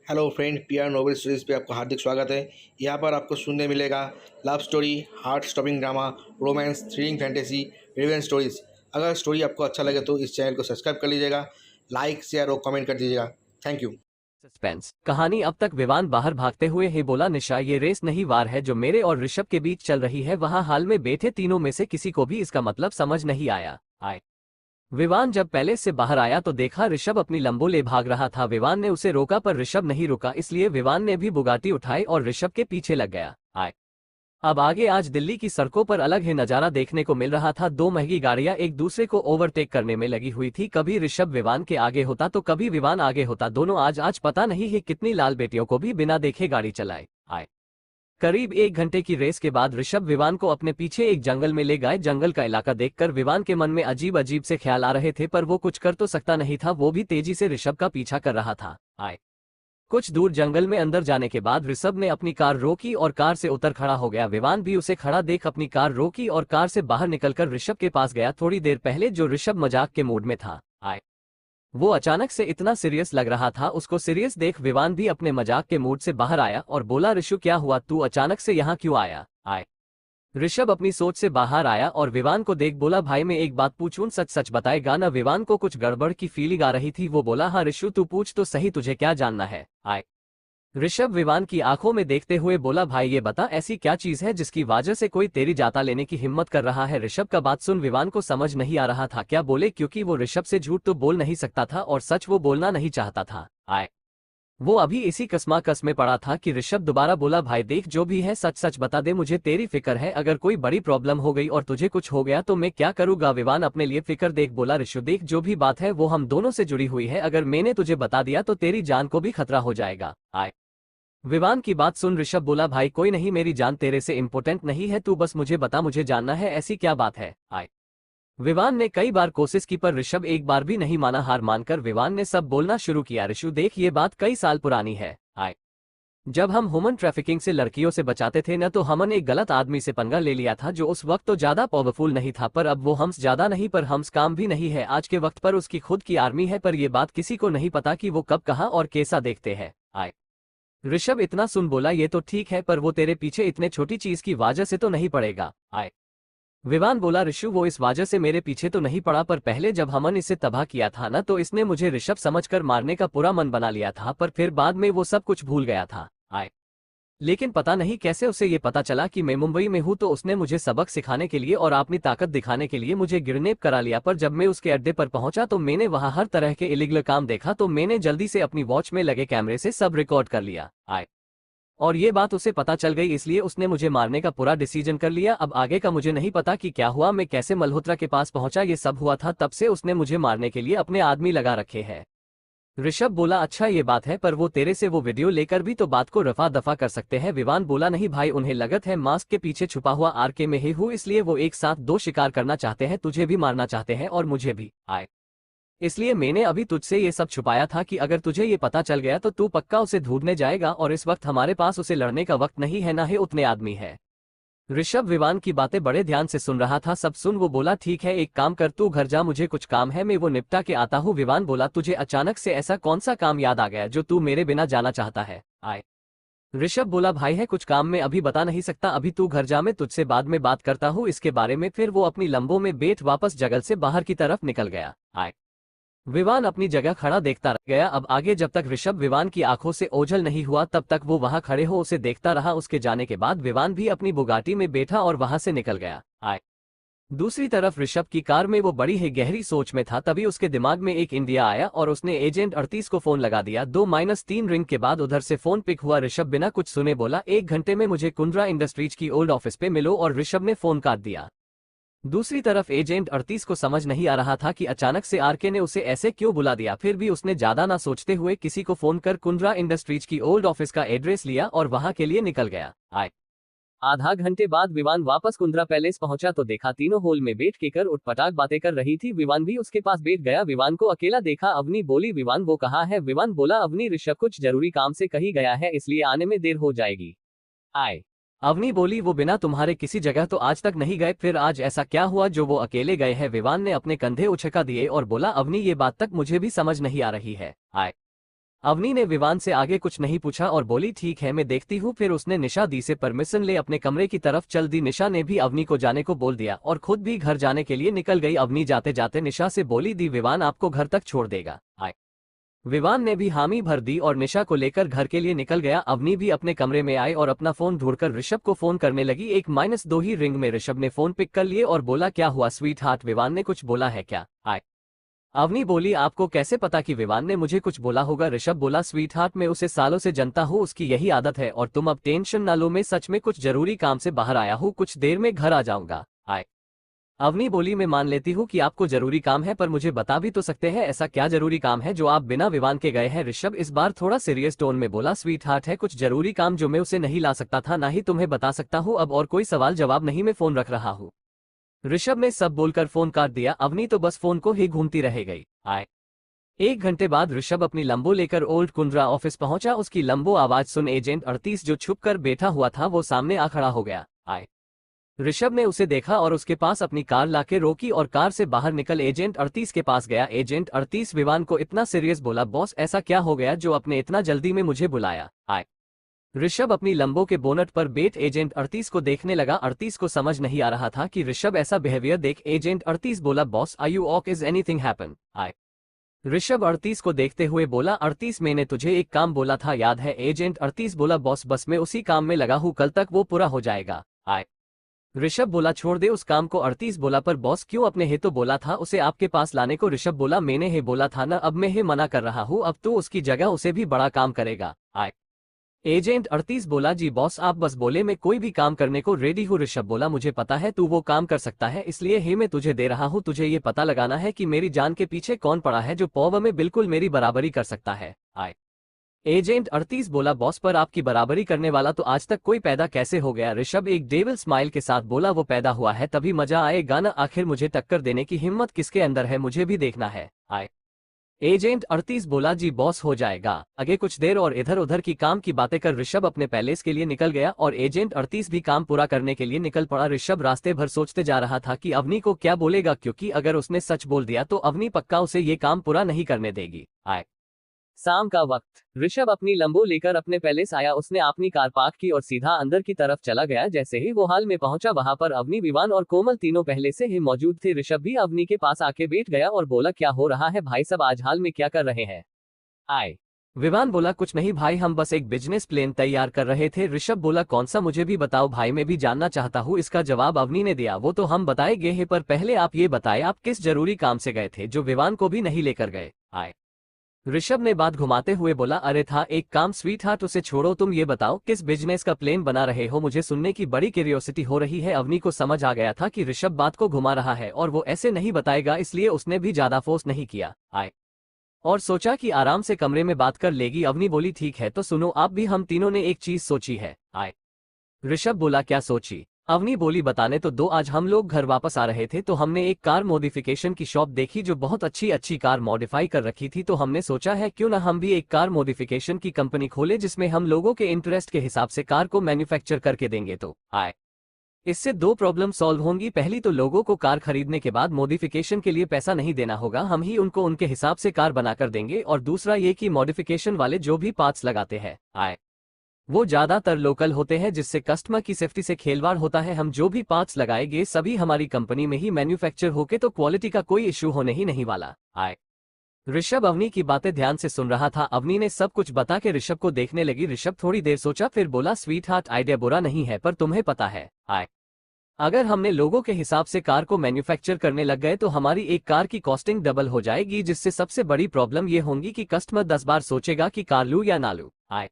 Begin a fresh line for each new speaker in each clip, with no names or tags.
Hello friend, PR novel series पे आपका हार्दिक स्वागत है। यहाँ पर आपको सुनने मिलेगा love story, heart stopping drama, romance, thrilling fantasy, revenge stories. अगर स्टोरी आपको अच्छा लगे तो इस चैनल को सब्सक्राइब कर लीजिएगा, लाइक शेयर और कमेंट कर दीजिएगा। Thank you.
सस्पेंस कहानी। अब तक विवान बाहर भागते हुए ही बोला, निशा ये रेस नहीं वार है जो मेरे और ऋषभ के बीच चल रही है। वहां हाल में बैठे तीनों में से किसी को भी इसका मतलब समझ नहीं आया। विवान जब पैलेस से बाहर आया तो देखा ऋषभ अपनी लंबो ले भाग रहा था। विवान ने उसे रोका पर ऋषभ नहीं रुका, इसलिए विवान ने भी बुगाटी उठाई और ऋषभ के पीछे लग गया। अब आगे आज दिल्ली की सड़कों पर अलग ही नजारा देखने को मिल रहा था। दो महंगी गाड़ियां एक दूसरे को ओवरटेक करने में लगी हुई थी। कभी ऋषभ विवान के आगे होता तो कभी विवान आगे होता। दोनों आज आज पता नहीं है कितनी लाल बेटियों को भी बिना देखे गाड़ी चलाए। करीब 1 घंटे की रेस के बाद ऋषभ विवान को अपने पीछे एक जंगल में ले गए। जंगल का इलाका देखकर विवान के मन में अजीब अजीब से ख्याल आ रहे थे, पर वो कुछ कर तो सकता नहीं था। वो भी तेजी से ऋषभ का पीछा कर रहा था। कुछ दूर जंगल में अंदर जाने के बाद ऋषभ ने अपनी कार रोकी और कार से उतर खड़ा हो गया। विवान भी उसे खड़ा देख अपनी कार रोकी और कार से बाहर निकलकर ऋषभ के पास गया। थोड़ी देर पहले जो ऋषभ मजाक के मूड में था, वो अचानक से इतना सीरियस लग रहा था। उसको सीरियस देख विवान भी अपने मजाक के मूड से बाहर आया और बोला, ऋषु क्या हुआ, तू अचानक से यहाँ क्यों आया? ऋषभ अपनी सोच से बाहर आया और विवान को देख बोला, भाई मैं एक बात पूछूं, सच सच बताएगा ना? विवान को कुछ गड़बड़ की फीलिंग आ रही थी। वो बोला, हाँ ऋषु तू पूछ तो सही, तुझे क्या जानना है? ऋषभ विवान की आंखों में देखते हुए बोला, भाई ये बता ऐसी क्या चीज है जिसकी वजह से कोई तेरी जाता लेने की हिम्मत कर रहा है? ऋषभ का बात सुन विवान को समझ नहीं आ रहा था क्या बोले, क्योंकि वो ऋषभ से झूठ तो बोल नहीं सकता था और सच वो बोलना नहीं चाहता था। वो अभी इसी कस्माकस में पड़ा था कि ऋषभ दोबारा बोला, भाई देख जो भी है सच सच बता दे, मुझे तेरी फिक्र है। अगर कोई बड़ी प्रॉब्लम हो गई और तुझे कुछ हो गया तो मैं क्या करूंगा? विवान अपने लिए फिक्र देख बोला, ऋषु देख जो भी बात है वो हम दोनों से जुड़ी हुई है। अगर मैंने तुझे बता दिया तो तेरी जान को भी खतरा हो जाएगा। विवान की बात सुन ऋषभ बोला, भाई कोई नहीं, मेरी जान तेरे से इंपॉर्टेंट नहीं है, तू बस मुझे बता, मुझे जानना है ऐसी क्या बात है? विवान ने कई बार कोशिश की पर ऋषभ एक बार भी नहीं माना। हार मानकर विवान ने सब बोलना शुरू किया। ऋषु देख ये बात कई साल पुरानी है। जब हम ह्यूमन ट्रैफिकिंग से लड़कियों से बचाते थे न, तो हमने एक गलत आदमी से पंगा ले लिया था जो उस वक्त तो ज्यादा पावरफुल नहीं था, पर अब वो हम्स ज्यादा नहीं पर हम्स काम भी नहीं है। आज के वक्त पर उसकी खुद की आर्मी है, पर यह बात किसी को नहीं पता कि वो कब कहाँ और कैसा देखते हैं। ऋषभ इतना सुन बोला, ये तो ठीक है पर वो तेरे पीछे इतने छोटी चीज की वजह से तो नहीं पड़ेगा? विवान बोला, ऋषु वो इस वजह से मेरे पीछे तो नहीं पड़ा, पर पहले जब हमन इसे तबाह किया था ना, तो इसने मुझे ऋषभ समझकर मारने का पूरा मन बना लिया था, पर फिर बाद में वो सब कुछ भूल गया था। लेकिन पता नहीं कैसे उसे ये पता चला कि मैं मुंबई में हूं, तो उसने मुझे सबक सिखाने के लिए और अपनी ताकत दिखाने के लिए मुझे किडनैप करा लिया। पर जब मैं उसके अड्डे पर पहुंचा तो मैंने वहां हर तरह के इलीगल काम देखा, तो मैंने जल्दी से अपनी वॉच में लगे कैमरे से सब रिकॉर्ड कर लिया। और ये बात उसे पता चल गई, इसलिए उसने मुझे मारने का पूरा डिसीजन कर लिया। अब आगे का मुझे नहीं पता कि क्या हुआ, मैं कैसे मल्होत्रा के पास पहुंचा, ये सब हुआ था तब से उसने मुझे मारने के लिए अपने आदमी लगा रखे हैं। ऋषभ बोला, अच्छा ये बात है, पर वो तेरे से वो वीडियो लेकर भी तो बात को रफा दफा कर सकते हैं। विवान बोला, नहीं भाई, उन्हें लगत है मास्क के पीछे छुपा हुआ आरके में ही हूँ, इसलिए वो एक साथ दो शिकार करना चाहते हैं, तुझे भी मारना चाहते हैं और मुझे भी। इसलिए मैंने अभी तुझसे ये सब छुपाया था कि अगर तुझे ये पता चल गया तो तू पक्का उसे ढूंढने जाएगा, और इस वक्त हमारे पास उसे लड़ने का वक्त नहीं है, ना ही उतने आदमी है। ऋषभ विवान की बातें बड़े ध्यान से सुन रहा था। सब सुन वो बोला, ठीक है एक काम कर, तू घर जा, मुझे कुछ काम है, मैं वो निपटा के आता हूँ। विवान बोला, तुझे अचानक से ऐसा कौन सा काम याद आ गया जो तू मेरे बिना जाना चाहता है? ऋषभ बोला, भाई है कुछ काम मैं अभी बता नहीं सकता, अभी तू घर जा, मैं तुझसे बाद में बात करता हूँ इसके बारे में। फिर वो अपनी लंबों में बैठ वापस जंगल से बाहर की तरफ निकल गया। विवान अपनी जगह खड़ा देखता रह गया। अब आगे जब तक ऋषभ विवान की आंखों से ओझल नहीं हुआ तब तक वो वहां खड़े हो उसे देखता रहा। उसके जाने के बाद विवान भी अपनी बुगाटी में बैठा और वहां से निकल गया। दूसरी तरफ ऋषभ की कार में वो बड़ी ही गहरी सोच में था, तभी उसके दिमाग में एक इंडिया आया और उसने एजेंट 38 को फोन लगा दिया। 2-3 रिंग के बाद उधर से फोन पिक हुआ। ऋषभ बिना कुछ सुने बोला, 1 घंटे में मुझे कुंद्रा इंडस्ट्रीज की ओल्ड ऑफिस पे मिलो, और ऋषभ ने फोन काट दिया। दूसरी तरफ एजेंट 38 को समझ नहीं आ रहा था कि अचानक से आरके ने उसे ऐसे क्यों बुला दिया। फिर भी उसने ज्यादा ना सोचते हुए किसी को फोन कर कुंद्रा इंडस्ट्रीज की ओल्ड ऑफिस का एड्रेस लिया और वहां के लिए निकल गया। आधा घंटे बाद विवान वापस कुंद्रा पैलेस पहुंचा तो देखा तीनों हॉल में बैठ के कर उठपटांग बातें कर रही थी। विवान भी उसके पास बैठ गया। विवान को अकेला देखा। अवनी बोली, विवान वो कहाँ है? विवान बोला, अवनी ऋषभ कुछ जरूरी काम से कहीं गया है, इसलिए आने में देर हो जाएगी। अवनी बोली, वो बिना तुम्हारे किसी जगह तो आज तक नहीं गए, फिर आज ऐसा क्या हुआ जो वो अकेले गए हैं? विवान ने अपने कंधे उछका दिए और बोला, अवनी ये बात तक मुझे भी समझ नहीं आ रही है। अवनी ने विवान से आगे कुछ नहीं पूछा और बोली ठीक है मैं देखती हूँ। फिर उसने निशा दी से परमिशन ले अपने कमरे की तरफ चल दी। निशा ने भी अवनी को जाने को बोल दिया और खुद भी घर जाने के लिए निकल गई। अवनी जाते जाते निशा से बोली दी विवान आपको घर तक छोड़ देगा। आए विवान ने भी हामी भर दी और निशा को लेकर घर के लिए निकल गया। अवनी भी अपने कमरे में आई और अपना फोन ढूंढकर ऋषभ को फोन करने लगी। 1-2 ही रिंग में ऋषभ ने फोन पिक कर लिए और बोला क्या हुआ स्वीट हार्ट, विवान ने कुछ बोला है क्या? आए अवनी बोली आपको कैसे पता कि विवान ने मुझे कुछ बोला होगा? ऋषभ बोला स्वीट हार्ट मैं उसे सालों से जानता हूँ, उसकी यही आदत है और तुम अब टेंशन ना लो, मैं सच में कुछ जरूरी काम से बाहर आया हूँ, कुछ देर में घर आ जाऊंगा। आए अवनी बोली मैं मान लेती हूँ कि आपको जरूरी काम है, पर मुझे बता भी तो सकते हैं ऐसा क्या जरूरी काम है जो आप बिना विवान के गए हैं? ऋषभ इस बार थोड़ा सीरियस टोन में बोला स्वीट हार्ट है कुछ जरूरी काम जो मैं उसे नहीं ला सकता था, ना ही तुम्हें बता सकता हूँ। अब और कोई सवाल जवाब नहीं, मैं फोन रख रहा हूँ। ऋषभ ने सब बोलकर फोन काट दिया। अवनी तो बस फोन को ही घूमती रह गई। आए 1 घंटे बाद ऋषभ अपनी लंबो लेकर ओल्ड कुंद्रा ऑफिस पहुंचा। उसकी लंबो आवाज सुन एजेंट 38 जो छुपकर बैठा हुआ था वो सामने आ खड़ा हो गया। आए ऋषभ ने उसे देखा और उसके पास अपनी कार लाके रोकी और कार से बाहर निकल एजेंट 38 के पास गया। एजेंट 38 विवान को इतना सीरियस बोला बॉस ऐसा क्या हो गया जो आपने इतना जल्दी में मुझे बुलाया? आए ऋषभ अपनी लंबो के बोनट पर बैठ एजेंट 38 को देखने लगा। 38 को समझ नहीं आ रहा था कि ऋषभ ऐसा बिहेवियर देख एजेंट 38 बोला boss are you okay, is anything happen? आए ऋषभ 38 को देखते हुए बोला 38 मैंने तुझे एक काम बोला था याद है? एजेंट 38 बोला बॉस बस मैं उसी काम में लगा हूँ, कल तक वो पूरा हो जाएगा। आए ऋषभ बोला छोड़ दे उस काम को। 38 बोला पर बॉस क्यों, अपने ही तो बोला था उसे आपके पास लाने को। ऋषभ बोला मैंने ही बोला था ना, अब मैं ही मना कर रहा हूँ, अब तो उसकी जगह उसे भी बड़ा काम करेगा। आए एजेंट 38 बोला जी बॉस आप बस बोले मैं कोई भी काम करने को रेडी हूँ। ऋषभ बोला मुझे पता है तू वो काम कर सकता है, इसलिए ही मैं तुझे दे रहा हूँ। तुझे ये पता लगाना है कि मेरी जान के पीछे कौन पड़ा है जो पॉवर में बिल्कुल मेरी बराबरी कर सकता है। आए एजेंट 38 बोला बॉस पर आपकी बराबरी करने वाला तो आज तक कोई पैदा कैसे हो गया? ऋषभ एक डेविल स्माइल के साथ बोला वो पैदा हुआ है तभी मजा आएगा ना, आखिर मुझे टक्कर देने की हिम्मत किसके अंदर है मुझे भी देखना है। आए एजेंट 38 बोला जी बॉस हो जाएगा। आगे कुछ देर और इधर उधर की काम की बातें कर ऋषभ अपने पैलेस के लिए निकल गया और एजेंट 38 भी काम पूरा करने के लिए निकल पड़ा। ऋषभ रास्ते भर सोचते जा रहा था कि अवनी को क्या बोलेगा, क्योंकि अगर उसने सच बोल दिया तो अवनी पक्का उसे ये काम पूरा नहीं करने देगी। आए शाम का वक्त ऋषभ अपनी लंबो लेकर अपने पैलेस आया। उसने अपनी कार पार्क की और सीधा अंदर की तरफ चला गया। जैसे ही वो हॉल में पहुंचा वहां पर अवनी, विवान और कोमल तीनों पहले से ही मौजूद थे। ऋषभ भी अवनी के पास आके बैठ गया और बोला क्या हो रहा है भाई सब, आज हाल में क्या कर रहे हैं? आए विवान बोला कुछ नहीं भाई, हम बस एक बिजनेस प्लान तैयार कर रहे थे। ऋषभ बोला कौन सा, मुझे भी बताओ भाई, मैं भी जानना चाहता हूँ। इसका जवाब अवनी ने दिया वो तो हम बताएंगे हैं, पर पहले आप ये बताएं आप किस जरूरी काम से गए थे जो विवान को भी नहीं लेकर गए? आए ऋषभ ने बात घुमाते हुए बोला अरे था एक काम स्वीट हार्ट, उसे छोड़ो, तुम ये बताओ किस बिजनेस का प्लान बना रहे हो, मुझे सुनने की बड़ी क्यूरियोसिटी हो रही है। अवनी को समझ आ गया था कि ऋषभ बात को घुमा रहा है और वो ऐसे नहीं बताएगा, इसलिए उसने भी ज्यादा फोर्स नहीं किया। आए और सोचा कि आराम से कमरे में बात कर लेगी। अवनी बोली ठीक है तो सुनो आप भी, हम तीनों ने एक चीज सोची है। आए ऋषभ बोला क्या सोची? अवनी बोली बताने तो दो, आज हम लोग घर वापस आ रहे थे तो हमने एक कार मॉडिफिकेशन की शॉप देखी जो बहुत अच्छी अच्छी कार मॉडिफाई कर रखी थी, तो हमने सोचा है क्यों ना हम भी एक कार मॉडिफिकेशन की कंपनी खोले जिसमें हम लोगों के इंटरेस्ट के हिसाब से कार को मैन्युफैक्चर करके देंगे। तो आए इससे 2 प्रॉब्लम सॉल्व होंगी, पहली तो लोगों को कार खरीदने के बाद मॉडिफिकेशन के लिए पैसा नहीं देना होगा, हम ही उनको उनके हिसाब से कार बनाकर देंगे, और दूसरा ये कि मॉडिफिकेशन वाले जो भी पार्ट्स लगाते हैं आए वो ज्यादातर लोकल होते हैं जिससे कस्टमर की सेफ्टी से खेलवाड़ होता है। हम जो भी पार्ट्स लगाएंगे सभी हमारी कंपनी में ही मैन्युफैक्चर होके, तो क्वालिटी का कोई इश्यू होने ही नहीं वाला। आए ऋषभ अवनी की बातें ध्यान से सुन रहा था। अवनी ने सब कुछ बता के ऋषभ को देखने लगी। ऋषभ थोड़ी देर सोचा फिर बोला स्वीट हार्ट आइडिया बुरा नहीं है, पर तुम्हें पता है आए अगर हमने लोगों के हिसाब से कार को मैन्युफैक्चर करने लग गए तो हमारी एक कार की कॉस्टिंग डबल हो जाएगी, जिससे सबसे बड़ी प्रॉब्लम ये होगी कि कस्टमर 10 बार सोचेगा कि कार लूं या ना लूं। आए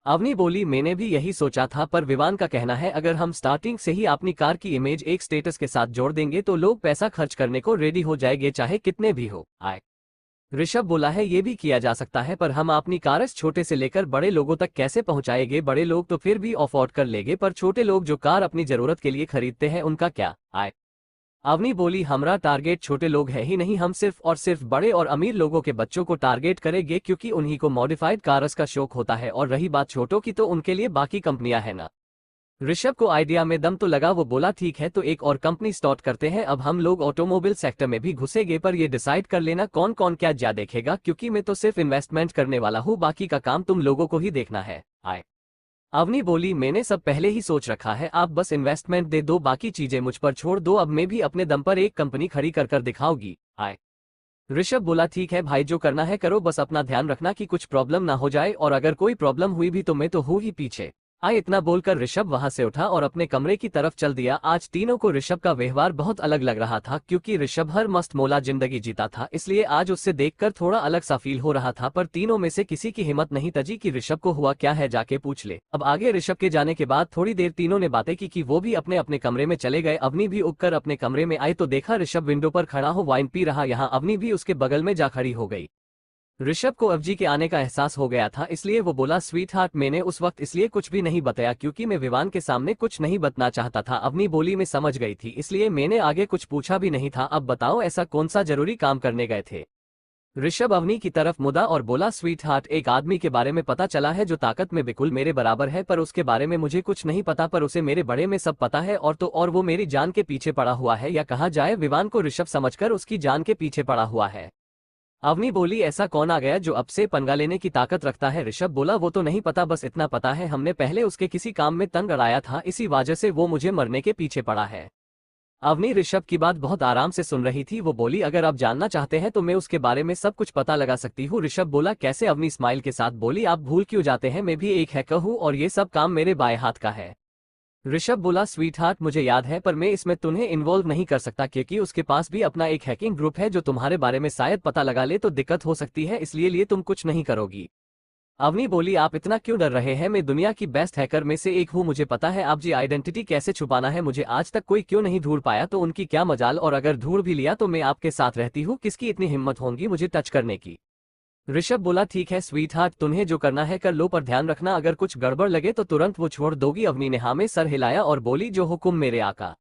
अवनी बोली मैंने भी यही सोचा था, पर विवान का कहना है अगर हम स्टार्टिंग से ही अपनी कार की इमेज एक स्टेटस के साथ जोड़ देंगे तो लोग पैसा खर्च करने को रेडी हो जाएंगे चाहे कितने भी हो। आए ऋषभ बोला है ये भी किया जा सकता है, पर हम अपनी कार छोटे से लेकर बड़े लोगों तक कैसे पहुंचाएंगे? बड़े लोग तो फिर भी अफोर्ड कर लेंगे, पर छोटे लोग जो कार अपनी जरूरत के लिए खरीदते हैं उनका क्या? आए अवनी बोली हमारा टारगेट छोटे लोग है ही नहीं, हम सिर्फ और सिर्फ बड़े और अमीर लोगों के बच्चों को टारगेट करेंगे, क्योंकि उन्हीं को मॉडिफाइड कार्स का शौक होता है, और रही बात छोटों की तो उनके लिए बाकी कंपनियां है ना। ऋषभ को आइडिया में दम तो लगा, वो बोला ठीक है तो एक और कंपनी स्टार्ट करते हैं। अब हम लोग ऑटोमोबाइल सेक्टर में भी घुसेंगे, पर ये डिसाइड कर लेना कौन कौन क्या जा देखेगा, क्योंकि मैं तो सिर्फ इन्वेस्टमेंट करने वाला हूँ, बाकी का काम तुम लोगों को ही देखना है। आए अवनी बोली मैंने सब पहले ही सोच रखा है, आप बस इन्वेस्टमेंट दे दो, बाकी चीजें मुझ पर छोड़ दो, अब मैं भी अपने दम पर एक कंपनी खड़ी कर दिखाऊंगी। आए ऋषभ बोला ठीक है भाई, जो करना है करो, बस अपना ध्यान रखना कि कुछ प्रॉब्लम ना हो जाए, और अगर कोई प्रॉब्लम हुई भी तो मैं तो हूँ ही पीछे। इतना बोलकर ऋषभ वहां से उठा और अपने कमरे की तरफ चल दिया। आज तीनों को ऋषभ का व्यवहार बहुत अलग लग रहा था, क्योंकि ऋषभ हर मस्त मौला जिंदगी जीता था, इसलिए आज उससे देखकर थोड़ा अलग सा फील हो रहा था। पर तीनों में से किसी की हिम्मत नहीं तजी कि ऋषभ को हुआ क्या है, जाके पूछ ले। अब आगे ऋषभ के जाने के बाद थोड़ी देर तीनों ने बातें की वो भी अपने अपने कमरे में चले गए। अवनी भी उठकर अपने कमरे में आई तो देखा ऋषभ विंडो पर खड़ा हो वाइन पी रहा। यहाँ अवनी भी उसके बगल में जा खड़ी हो गई। ऋषभ को अवजी के आने का एहसास हो गया था, इसलिए वो बोला स्वीट हार्ट, मैंने उस वक्त इसलिए कुछ भी नहीं बताया क्योंकि मैं विवान के सामने कुछ नहीं बताना चाहता था। अवनी बोली मैं समझ गई थी, इसलिए मैंने आगे कुछ पूछा भी नहीं था। अब बताओ ऐसा कौन सा जरूरी काम करने गए थे? ऋषभ अवनी की तरफ मुदा और बोला स्वीट हार्ट, एक आदमी के बारे में पता चला है जो ताकत में बिल्कुल मेरे बराबर है, पर उसके बारे में मुझे कुछ नहीं पता, पर उसे मेरे बड़े में सब पता है, और तो और वो मेरी जान के पीछे पड़ा हुआ है, या कहा जाए विवान को ऋषभ समझकर उसकी जान के पीछे पड़ा हुआ है। अवनी बोली ऐसा कौन आ गया जो अब से पंगा लेने की ताकत रखता है? ऋषभ बोला वो तो नहीं पता, बस इतना पता है हमने पहले उसके किसी काम में तंग अड़ाया था, इसी वजह से वो मुझे मरने के पीछे पड़ा है। अवनी ऋषभ की बात बहुत आराम से सुन रही थी। वो बोली अगर आप जानना चाहते हैं तो मैं उसके बारे में सब कुछ पता लगा सकती हूँ। ऋषभ बोला कैसे? अवनी स्माइल के साथ बोली आप भूल क्यों जाते हैं, मैं भी एक हैकर हूँ और ये सब काम मेरे बाएं हाथ का है। ऋषभ बोला स्वीट हार्ट मुझे याद है, पर मैं इसमें तुम्हें इन्वॉल्व नहीं कर सकता क्योंकि उसके पास भी अपना एक हैकिंग ग्रुप है जो तुम्हारे बारे में शायद पता लगा ले तो दिक्कत हो सकती है, इसलिए तुम कुछ नहीं करोगी। अवनी बोली आप इतना क्यों डर रहे हैं, मैं दुनिया की बेस्ट हैकर में से एक हूँ, मुझे पता है आप जी आइडेंटिटी कैसे छुपाना है, मुझे आज तक कोई क्यों नहीं ढूंढ पाया तो उनकी क्या मजाल, और अगर ढूंढ भी लिया तो मैं आपके साथ रहती हूँ, किसकी इतनी हिम्मत होगी मुझे टच करने की? ऋषभ बोला ठीक है स्वीट हार्ट, तुम्हें जो करना है कर लो, पर ध्यान रखना अगर कुछ गड़बड़ लगे तो तुरंत वो छोड़ दोगी। अवनी ने हाँ में सर हिलाया और बोली जो हुक्म मेरे आका।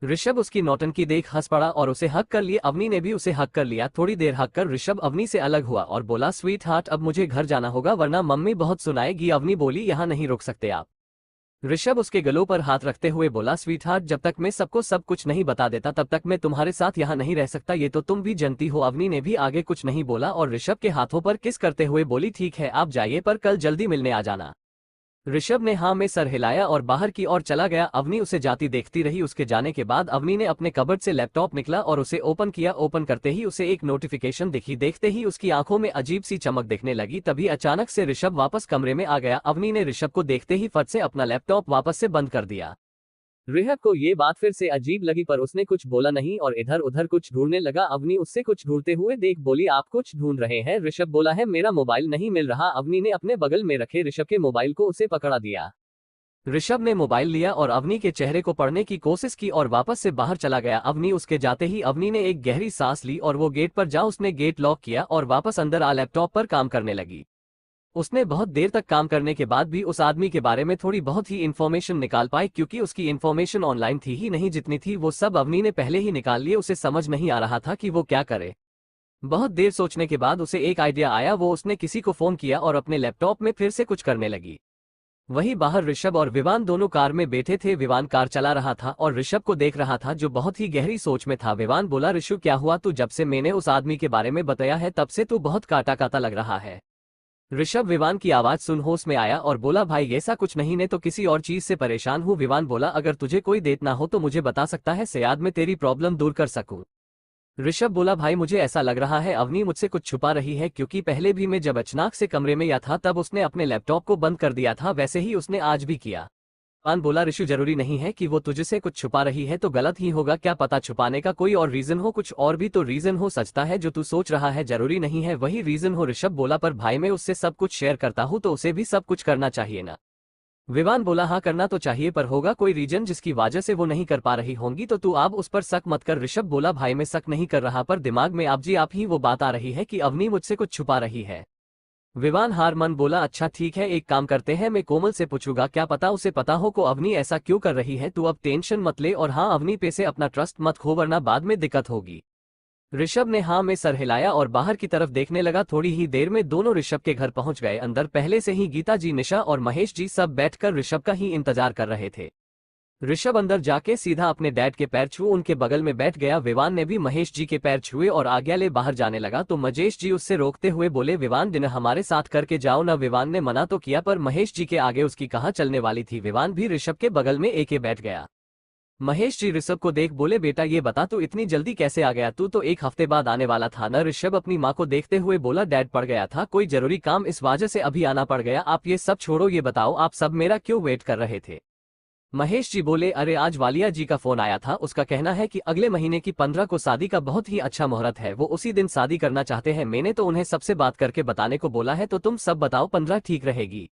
ऋषभ उसकी नौटंकी देख हंस पड़ा और उसे हक कर लिए। अवनी ने भी उसे हक कर लिया। थोड़ी देर हक कर ऋषभ अवनी से अलग हुआ और बोला स्वीट हार्ट अब मुझे घर जाना होगा वरना मम्मी बहुत सुनाएगी। अवनी बोली यहाँ नहीं रुक सकते आप। ऋषभ उसके गलों पर हाथ रखते हुए बोला स्वीट हार्ट जब तक मैं सबको सब कुछ नहीं बता देता तब तक मैं तुम्हारे साथ यहाँ नहीं रह सकता, ये तो तुम भी जानती हो। अवनी ने भी आगे कुछ नहीं बोला और ऋषभ के हाथों पर किस करते हुए बोली ठीक है आप जाइए, पर कल जल्दी मिलने आ जाना। ऋषभ ने हाँ में सर हिलाया और बाहर की ओर चला गया। अवनी उसे जाती देखती रही। उसके जाने के बाद अवनी ने अपने कबर्ड से लैपटॉप निकला और उसे ओपन किया। ओपन करते ही उसे एक नोटिफिकेशन दिखी। देखते ही उसकी आंखों में अजीब सी चमक दिखने लगी। तभी अचानक से ऋषभ वापस कमरे में आ गया। अवनी ने ऋषभ को देखते ही फट से अपना लैपटॉप वापस से बंद कर दिया। ऋषभ को ये बात फिर से अजीब लगी पर उसने कुछ बोला नहीं और इधर उधर कुछ ढूंढने लगा। अवनी उससे कुछ ढूंढते हुए देख बोली आप कुछ ढूंढ रहे हैं? ऋषभ बोला है मेरा मोबाइल नहीं मिल रहा। अवनी ने अपने बगल में रखे ऋषभ के मोबाइल को उसे पकड़ा दिया। ऋषभ ने मोबाइल लिया और अवनी के चेहरे को पढ़ने की कोशिश की और वापस से बाहर चला गया। अवनी उसके जाते ही अवनी ने एक गहरी सांस ली और वो गेट पर जा उसने गेट लॉक किया और वापस अंदर आ लैपटॉप पर काम करने लगी। उसने बहुत देर तक काम करने के बाद भी उस आदमी के बारे में थोड़ी बहुत ही इन्फॉर्मेशन निकाल पाई, क्योंकि उसकी इन्फॉर्मेशन ऑनलाइन थी ही नहीं, जितनी थी वो सब अवनी ने पहले ही निकाल लिए। उसे समझ नहीं आ रहा था कि वो क्या करे। बहुत देर सोचने के बाद उसे एक आइडिया आया। वो उसने किसी को फोन किया और अपने लैपटॉप में फिर से कुछ करने लगी। वहीं बाहर ऋषभ और विवान दोनों कार में बैठे थे। विवान कार चला रहा था और ऋषभ को देख रहा था जो बहुत ही गहरी सोच में था। विवान बोला ऋषु क्या हुआ, तू जब से मैंने उस आदमी के बारे में बताया है तब से तू बहुत काटा काटा लग रहा है। ऋषभ विवान की आवाज सुन होश में आया और बोला भाई ऐसा कुछ नहीं, ने तो किसी और चीज से परेशान हूँ। विवान बोला अगर तुझे कोई देत ना हो तो मुझे बता सकता है, शायद मैं तेरी प्रॉब्लम दूर कर सकूं। ऋषभ बोला भाई मुझे ऐसा लग रहा है अवनी मुझसे कुछ छुपा रही है, क्योंकि पहले भी मैं जब अचानक से कमरे में या था तब उसने अपने लैपटॉप को बंद कर दिया था, वैसे ही उसने आज भी किया। विवान बोला ऋषु जरूरी नहीं है कि वो तुझसे कुछ छुपा रही है तो गलत ही होगा, क्या पता छुपाने का कोई और रीजन हो, कुछ और भी तो रीजन हो सकता है जो तू सोच रहा है, जरूरी नहीं है वही रीजन हो। ऋषभ बोला पर भाई मैं उससे सब कुछ शेयर करता हूँ तो उसे भी सब कुछ करना चाहिए ना। विवान बोला हाँ करना तो चाहिए, पर होगा कोई रीजन जिसकी वजह से वो नहीं कर पा रही होंगी तो तू आप उस पर शक मत कर। ऋषभ बोला भाई मैं शक नहीं कर रहा, पर दिमाग में आप ही वो बात आ रही है कि अवनी मुझसे कुछ छुपा रही है। विवान हार मन बोला अच्छा ठीक है एक काम करते हैं, मैं कोमल से पूछूंगा, क्या पता उसे पता हो को अवनी ऐसा क्यों कर रही है। तू अब टेंशन मत ले और हाँ अवनी पे से अपना ट्रस्ट मत खो वरना बाद में दिक्कत होगी। ऋषभ ने हाँ में सर हिलाया और बाहर की तरफ देखने लगा। थोड़ी ही देर में दोनों ऋषभ के घर पहुंच गए। अंदर पहले से ही गीता जी, निशा और महेश जी सब बैठकर ऋषभ का ही इंतजार कर रहे थे। ऋषभ अंदर जाके सीधा अपने डैड के पैर छू उनके बगल में बैठ गया। विवान ने भी महेश जी के पैर छुए और आज्ञा ले बाहर जाने लगा तो महेश जी उससे रोकते हुए बोले, विवान डिनर हमारे साथ करके जाओ ना। विवान ने मना तो किया पर महेश जी के आगे उसकी कहाँ चलने वाली थी। विवान भी ऋषभ के बगल में एके बैठ गया। महेश जी ऋषभ को देख बोले, बेटा ये बता तू इतनी जल्दी कैसे आ गया? तू तो एक हफ्ते बाद आने वाला था ना। ऋषभ अपनी माँ को देखते हुए बोला, डैड पड़ गया था कोई जरूरी काम, इस वजह से अभी आना पड़ गया। आप ये सब छोड़ो, ये बताओ आप सब मेरा क्यों वेट कर रहे थे? महेश जी बोले, अरे आज वालिया जी का फोन आया था। उसका कहना है कि अगले महीने की 15 को शादी का बहुत ही अच्छा मुहूर्त है, वो उसी दिन शादी करना चाहते हैं। मैंने तो उन्हें सबसे बात करके बताने को बोला है, तो तुम सब बताओ 15 ठीक रहेगी?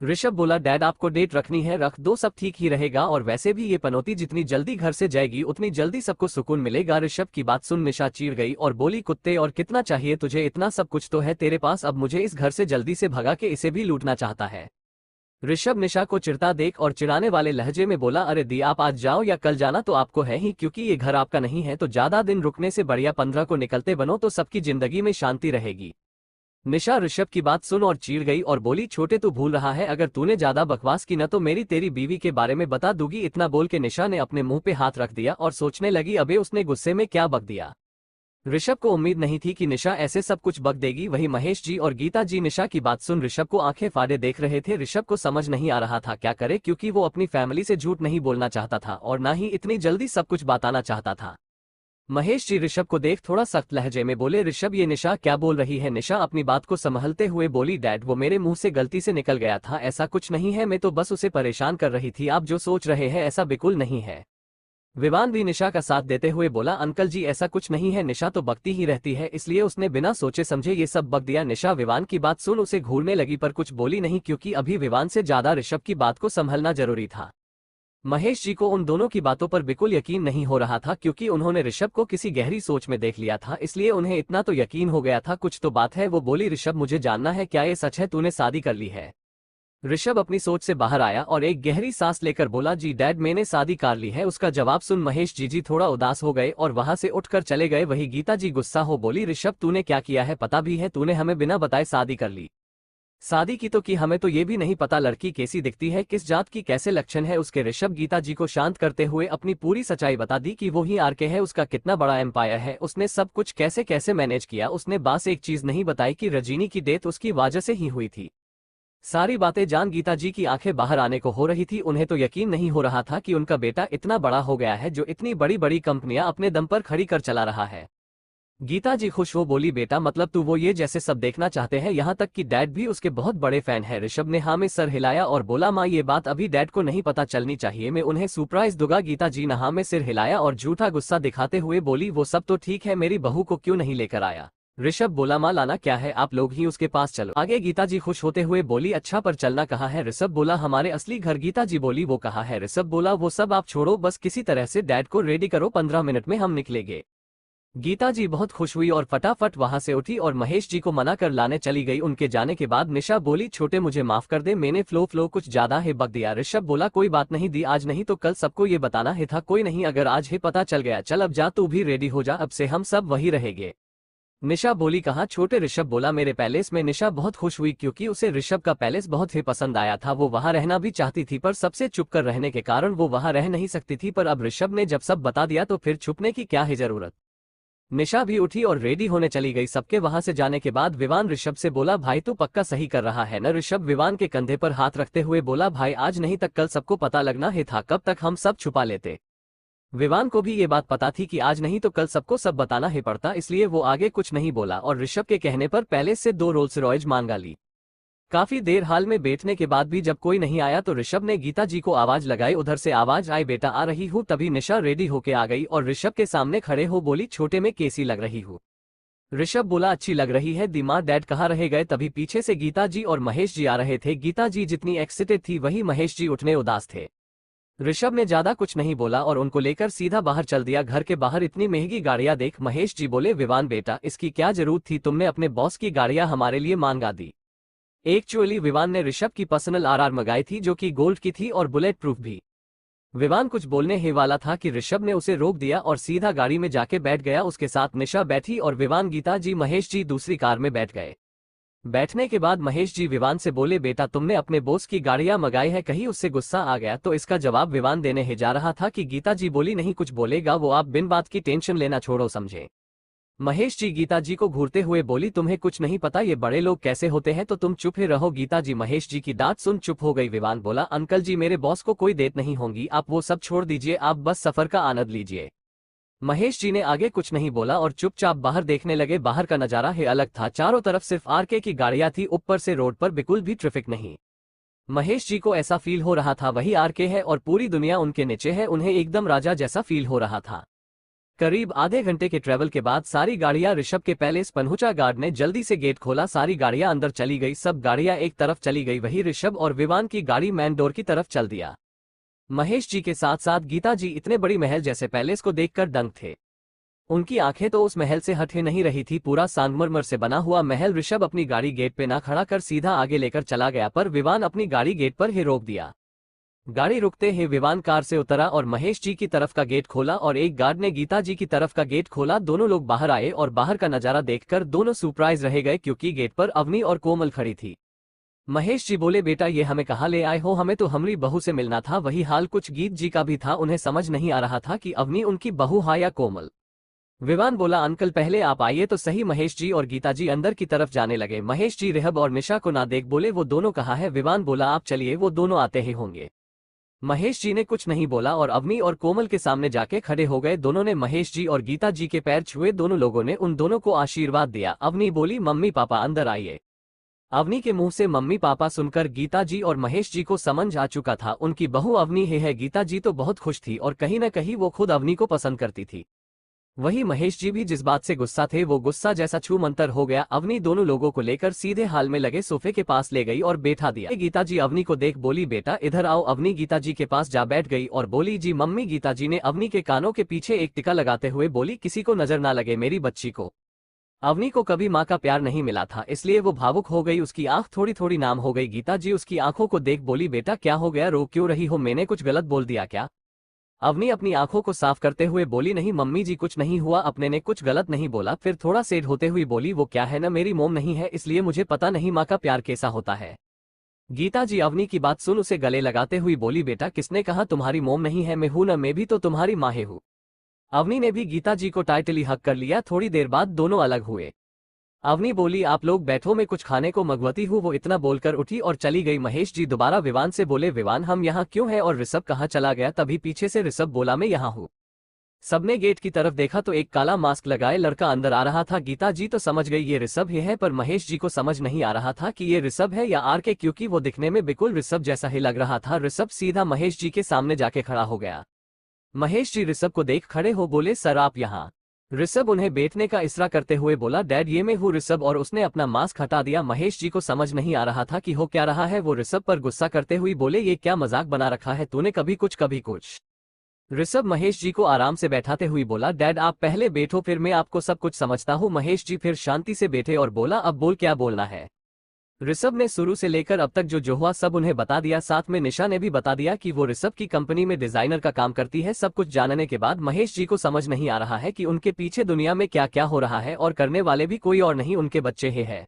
ऋषभ बोला, डैड आपको डेट रखनी है रख दो, सब ठीक ही रहेगा। और वैसे भी ये पनौती जितनी जल्दी घर से जाएगी उतनी जल्दी सबको सुकून मिलेगा। ऋषभ की बात सुन निशा चीर गई और बोली, कुत्ते और कितना चाहिए तुझे? इतना सब कुछ तो है तेरे पास, अब मुझे इस घर से जल्दी से भगा के इसे भी लूटना चाहता है। ऋषभ निशा को चिढ़ता देख और चिढ़ाने वाले लहजे में बोला, अरे दी आप आज जाओ या कल जाना तो आपको है ही, क्योंकि ये घर आपका नहीं है। तो ज्यादा दिन रुकने से बढ़िया 15 को निकलते बनो तो सबकी जिंदगी में शांति रहेगी। निशा ऋषभ की बात सुन और चीड़ गई और बोली, छोटे तू भूल रहा है, अगर तूने ज्यादा बकवास की न तो मेरी तेरी बीवी के बारे में बता दूंगी। इतना बोल के निशा ने अपने मुंह पे हाथ रख दिया और सोचने लगी अबे उसने गुस्से में क्या बक दिया। ऋषभ को उम्मीद नहीं थी कि निशा ऐसे सब कुछ बक देगी। वही महेश जी और गीता जी निशा की बात सुन ऋषभ को आंखें फाड़े देख रहे थे। ऋषभ को समझ नहीं आ रहा था क्या करे, क्योंकि वो अपनी फैमिली से झूठ नहीं बोलना चाहता था और ना ही इतनी जल्दी सब कुछ बताना चाहता था। महेश जी ऋषभ को देख थोड़ा सख्त लहजे में बोले, ऋषभ ये निशा क्या बोल रही है? निशा अपनी बात को संभलते हुए बोली, डैड वो मेरे मुंह से गलती से निकल गया था, ऐसा कुछ नहीं है, मैं तो बस उसे परेशान कर रही थी। आप जो सोच रहे हैं ऐसा बिल्कुल नहीं है। विवान भी निशा का साथ देते हुए बोला, अंकल जी ऐसा कुछ नहीं है, निशा तो बकती ही रहती है, इसलिए उसने बिना सोचे समझे ये सब बक दिया। निशा विवान की बात सुन उसे घूरने लगी पर कुछ बोली नहीं, क्योंकि अभी विवान से ज्यादा ऋषभ की बात को संभलना जरूरी था। महेश जी को उन दोनों की बातों पर बिल्कुल यकीन नहीं हो रहा था, क्योंकि उन्होंने ऋषभ को किसी गहरी सोच में देख लिया था, इसलिए उन्हें इतना तो यकीन हो गया था कुछ तो बात है। वो बोली, ऋषभ मुझे जानना है क्या ये सच है, तूने शादी कर ली है? ऋषभ अपनी सोच से बाहर आया और एक गहरी सांस लेकर बोला, जी डैड मैंने शादी कर ली है। उसका जवाब सुन महेश जी थोड़ा उदास हो गए और वहां से उठकर चले गए। वही गीता जी गुस्सा हो बोली, ऋषभ तूने क्या किया है? पता भी है तूने हमें बिना बताए शादी कर ली। शादी की तो की, हमें तो ये भी नहीं पता लड़की कैसी दिखती है, किस जात की, कैसे लक्षण है उसके। ऋषभ गीता जी को शांत करते हुए अपनी पूरी सच्चाई बता दी कि वो ही आरके है, उसका कितना बड़ा एम्पायर है, उसने सब कुछ कैसे कैसे मैनेज किया। उसने बस एक चीज नहीं बताई कि रजनी की डेथ उसकी वजह से ही हुई थी। सारी बातें जान गीता जी की आंखें बाहर आने को हो रही थी। उन्हें तो यकीन नहीं हो रहा था कि उनका बेटा इतना बड़ा हो गया है, जो इतनी बड़ी बड़ी कंपनियां अपने दम पर खड़ी कर चला रहा है। गीता जी खुश हो बोली, बेटा मतलब तू वो ये जैसे सब देखना चाहते हैं, यहाँ तक कि डैड भी उसके बहुत बड़े फैन है। ऋषभ ने हाँ में सर हिलाया और बोला, माँ ये बात अभी डैड को नहीं पता चलनी चाहिए, मैं उन्हें सरप्राइज दूंगा। गीता जी ने हाँ में सिर हिलाया और झूठा गुस्सा दिखाते हुए बोली, वो सब तो ठीक है, मेरी बहू को क्यों नहीं लेकर आया? ऋषभ बोला, माँ लाना क्या है, आप लोग ही उसके पास चलो। आगे गीता जी खुश होते हुए बोली, अच्छा पर चलना कहाँ है? ऋषभ बोला, हमारे असली घर। गीता जी बोली, वो कहाँ है? ऋषभ बोला, वो सब आप छोड़ो, बस किसी तरह से डैड को रेडी करो, 15 मिनट में हम निकलेंगे। गीता जी बहुत खुश हुई और फटाफट वहां से उठी और महेश जी को मना कर लाने चली गई। उनके जाने के बाद निशा बोली, छोटे मुझे माफ कर दे, मैंने फ्लो कुछ ज्यादा ही बक दिया। ऋषभ बोला, कोई बात नहीं दी, आज नहीं तो कल सबको ये बताना ही था, कोई नहीं अगर आज ही पता चल गया, चल अब जा तू भी रेडी हो जा, अब से हम सब वही रहेंगे। निशा बोली, कहाँ छोटे? ऋषभ बोला, मेरे पैलेस में। निशा बहुत खुश हुई क्योंकि उसे ऋषभ का पैलेस बहुत ही पसंद आया था। वो वहां रहना भी चाहती थी पर सबसे चुप कर रहने के कारण वो वहां रह नहीं सकती थी, पर अब ऋषभ ने जब सब बता दिया तो फिर छुपने की क्या है जरूरत। निशा भी उठी और रेडी होने चली गई। सबके वहां से जाने के बाद विवान ऋषभ से बोला, भाई तू पक्का सही कर रहा है न? ऋषभ विवान के कंधे पर हाथ रखते हुए बोला, भाई आज नहीं तक कल सबको पता लगना ही था, कब तक हम सब छुपा लेते। विवान को भी ये बात पता थी कि आज नहीं तो कल सबको सब बताना ही पड़ता, इसलिए वो आगे कुछ नहीं बोला और ऋषभ के कहने पर पहले से 2 रोल्स रॉयज मांगा ली। काफी देर हाल में बैठने के बाद भी जब कोई नहीं आया तो ऋषभ ने गीता जी को आवाज लगाई। उधर से आवाज आई, बेटा आ रही हूँ। तभी निशा रेडी होके आ गई और ऋषभ के सामने खड़े हो बोली, छोटे में कैसी लग रही हूँ? ऋषभ बोला, अच्छी लग रही है। दिमाग डैड कहाँ रह गए? तभी पीछे से गीता जी और महेश जी आ रहे थे। गीता जी जितनी एक्साइटेड थी वही महेश जी उतने उदास थे। ऋषभ ने ज्यादा कुछ नहीं बोला और उनको लेकर सीधा बाहर चल दिया। घर के बाहर इतनी महंगी गाड़ियां देख महेश जी बोले, विवान बेटा इसकी क्या जरूरत थी, तुमने अपने बॉस की गाड़ियां हमारे लिए मांगा दी। एक्चुअली विवान ने ऋषभ की पर्सनल आरआर मंगाई थी जो कि गोल्ड की थी और बुलेट प्रूफ भी। विवान कुछ बोलने ही वाला था कि ऋषभ ने उसे रोक दिया और सीधा गाड़ी में जाके बैठ गया। उसके साथ निशा बैठी और विवान, गीता जी, महेश जी दूसरी कार में बैठ गए। बैठने के बाद महेश जी विवान से बोले, बेटा तुमने अपने बॉस की गाड़ियां मंगाई है, कहीं उससे गुस्सा आ गया तो? इसका जवाब विवान देने ही जा रहा था कि गीता जी बोली, नहीं कुछ बोलेगा वो, आप बिन बात की टेंशन लेना छोड़ो, समझे? महेश जी गीता जी को घूरते हुए बोली, तुम्हें कुछ नहीं पता ये बड़े लोग कैसे होते हैं, तो तुम चुप ही रहो। गीता जी महेश जी की डांट सुन चुप हो गई। विवान बोला, अंकल जी मेरे बॉस को कोई देत नहीं होंगी, आप वो सब छोड़ दीजिए, आप बस सफर का आनंद लीजिए। महेश जी ने आगे कुछ नहीं बोला और चुपचाप बाहर देखने लगे। बाहर का नजारा ही अलग था, चारों तरफ सिर्फ आरके की गाड़ियां थी, ऊपर से रोड पर बिल्कुल भी ट्रैफिक नहीं। महेश जी को ऐसा फील हो रहा था वही आरके है और पूरी दुनिया उनके नीचे है, उन्हें एकदम राजा जैसा फील हो रहा था। करीब आधे घंटे के ट्रैवल के बाद सारी गाड़ियां ऋषभ के पैलेस पहुंचा। गार्ड ने जल्दी से गेट खोला, सारी गाड़ियां अंदर चली गई, सब गाड़ियां एक तरफ चली गई, वही ऋषभ और विवान की गाड़ी मैन डोर की तरफ चल दिया। महेश जी के साथ साथ गीता जी इतने बड़ी महल जैसे पैलेस को देखकर दंग थे। उनकी आंखें तो उस महल से हट ही नहीं रही थी, पूरा संगमरमर से बना हुआ महल। ऋषभ अपनी गाड़ी गेट पे ना खड़ा कर सीधा आगे लेकर चला गया, पर विवान अपनी गाड़ी गेट पर ही रोक दिया। गाड़ी रुकते ही विवान कार से उतरा और महेश जी की तरफ का गेट खोला और एक गार्ड ने गीता जी की तरफ का गेट खोला। दोनों लोग बाहर आए और बाहर का नजारा देखकर दोनों सरप्राइज रह गए, क्योंकि गेट पर अवनी और कोमल खड़ी थी। महेश जी बोले, बेटा ये हमें कहाँ ले आए हो? हमें तो हमारी बहू से मिलना था। वही हाल कुछ गीत जी का भी था, उन्हें समझ नहीं आ रहा था कि अवनी उनकी बहू है या कोमल। विवान बोला, अंकल पहले आप आइए तो सही। महेश जी और गीता जी अंदर की तरफ जाने लगे। महेश जी रिहब और निशा को ना देख बोले, वो दोनों कहाँ है? विवान बोला, आप चलिए, वो दोनों आते ही होंगे। महेश जी ने कुछ नहीं बोला और अवनी और कोमल के सामने जाके खड़े हो गए। दोनों ने महेश जी और गीता जी के पैर छुए, दोनों लोगों ने उन दोनों को आशीर्वाद दिया। अवनी बोली, मम्मी पापा अंदर आइए। अवनी के मुंह से मम्मी पापा सुनकर गीता जी और महेश जी को समझ आ चुका था, उनकी बहू अवनी ही है। गीता जी तो बहुत खुश थी और कहीं न कहीं वो खुद अवनी को पसंद करती थी। वही महेश जी भी जिस बात से गुस्सा थे वो गुस्सा जैसा छू मंतर हो गया। अवनी दोनों लोगों को लेकर सीधे हाल में लगे सोफे के पास ले गई और बैठा दिया। गीता जी अवनी को देख बोली, बेटा इधर आओ। अवनी गीता जी के पास जा बैठ गई और बोली, जी मम्मी। गीता जी ने अवनी के कानों के पीछे एक टिका लगाते हुए बोली, किसी को नजर ना लगे मेरी बच्ची को। अवनी को कभी माँ का प्यार नहीं मिला था, इसलिए वो भावुक हो गई, उसकी आंख थोड़ी थोड़ी नाम हो गई। गीता जी उसकी आंखों को देख बोली, बेटा क्या हो गया, रो क्यों रही हो? मैंने कुछ गलत बोल दिया क्या? अवनी अपनी आंखों को साफ करते हुए बोली, नहीं मम्मी जी कुछ नहीं हुआ, अपने ने कुछ गलत नहीं बोला। फिर थोड़ा सेड होते हुए बोली, वो क्या है ना, मेरी मोम नहीं है, इसलिए मुझे पता नहीं माँ का प्यार कैसा होता है। गीता जी अवनी की बात सुन उसे गले लगाते हुए बोली, बेटा किसने कहा तुम्हारी मोम नहीं है? मैं हूं ना, मैं भी तो तुम्हारी माँ हूं। अवनी ने भी गीता जी को टाइटली हक कर लिया। थोड़ी देर बाद दोनों अलग हुए। अवनी बोली, आप लोग बैठो, मैं कुछ खाने को मंगवाती हूँ। वो इतना बोलकर उठी और चली गई। महेश जी दोबारा विवान से बोले, विवान हम यहाँ क्यों हैं और ऋषभ कहाँ चला गया? तभी पीछे से ऋषभ बोला, मैं यहाँ हूँ। सबने गेट की तरफ देखा तो एक काला मास्क लगाए लड़का अंदर आ रहा था। गीता जी तो समझ गई ये ऋषभ ही है, पर महेश जी को समझ नहीं आ रहा था कि ये ऋषभ है या आरके, क्योंकि वो दिखने में बिल्कुल ऋषभ जैसा ही लग रहा था। ऋषभ सीधा महेश जी के सामने जाके खड़ा हो गया। महेश जी ऋषभ को देख खड़े हो बोले, सर आप यहाँ? ऋषभ उन्हें बैठने का इशारा करते हुए बोला, डैड ये मैं हूँ ऋषभ, और उसने अपना मास्क हटा दिया। महेश जी को समझ नहीं आ रहा था कि हो क्या रहा है। वो ऋषभ पर गुस्सा करते हुए बोले, ये क्या मजाक बना रखा है तूने, कभी कुछ कभी कुछ। ऋषभ महेश जी को आराम से बैठाते हुए बोला, डैड आप पहले बैठो, फिर मैं आपको सब कुछ समझता हूँ। महेश जी फिर शांति से बैठे और बोला, अब बोल क्या बोलना है? ऋषभ ने शुरू से लेकर अब तक जो हुआ सब उन्हें बता दिया, साथ में निशा ने भी बता दिया कि वो ऋषभ की कंपनी में डिजाइनर का काम करती है। सब कुछ जानने के बाद महेश जी को समझ नहीं आ रहा है कि उनके पीछे दुनिया में क्या क्या हो रहा है, और करने वाले भी कोई और नहीं उनके बच्चे ही है।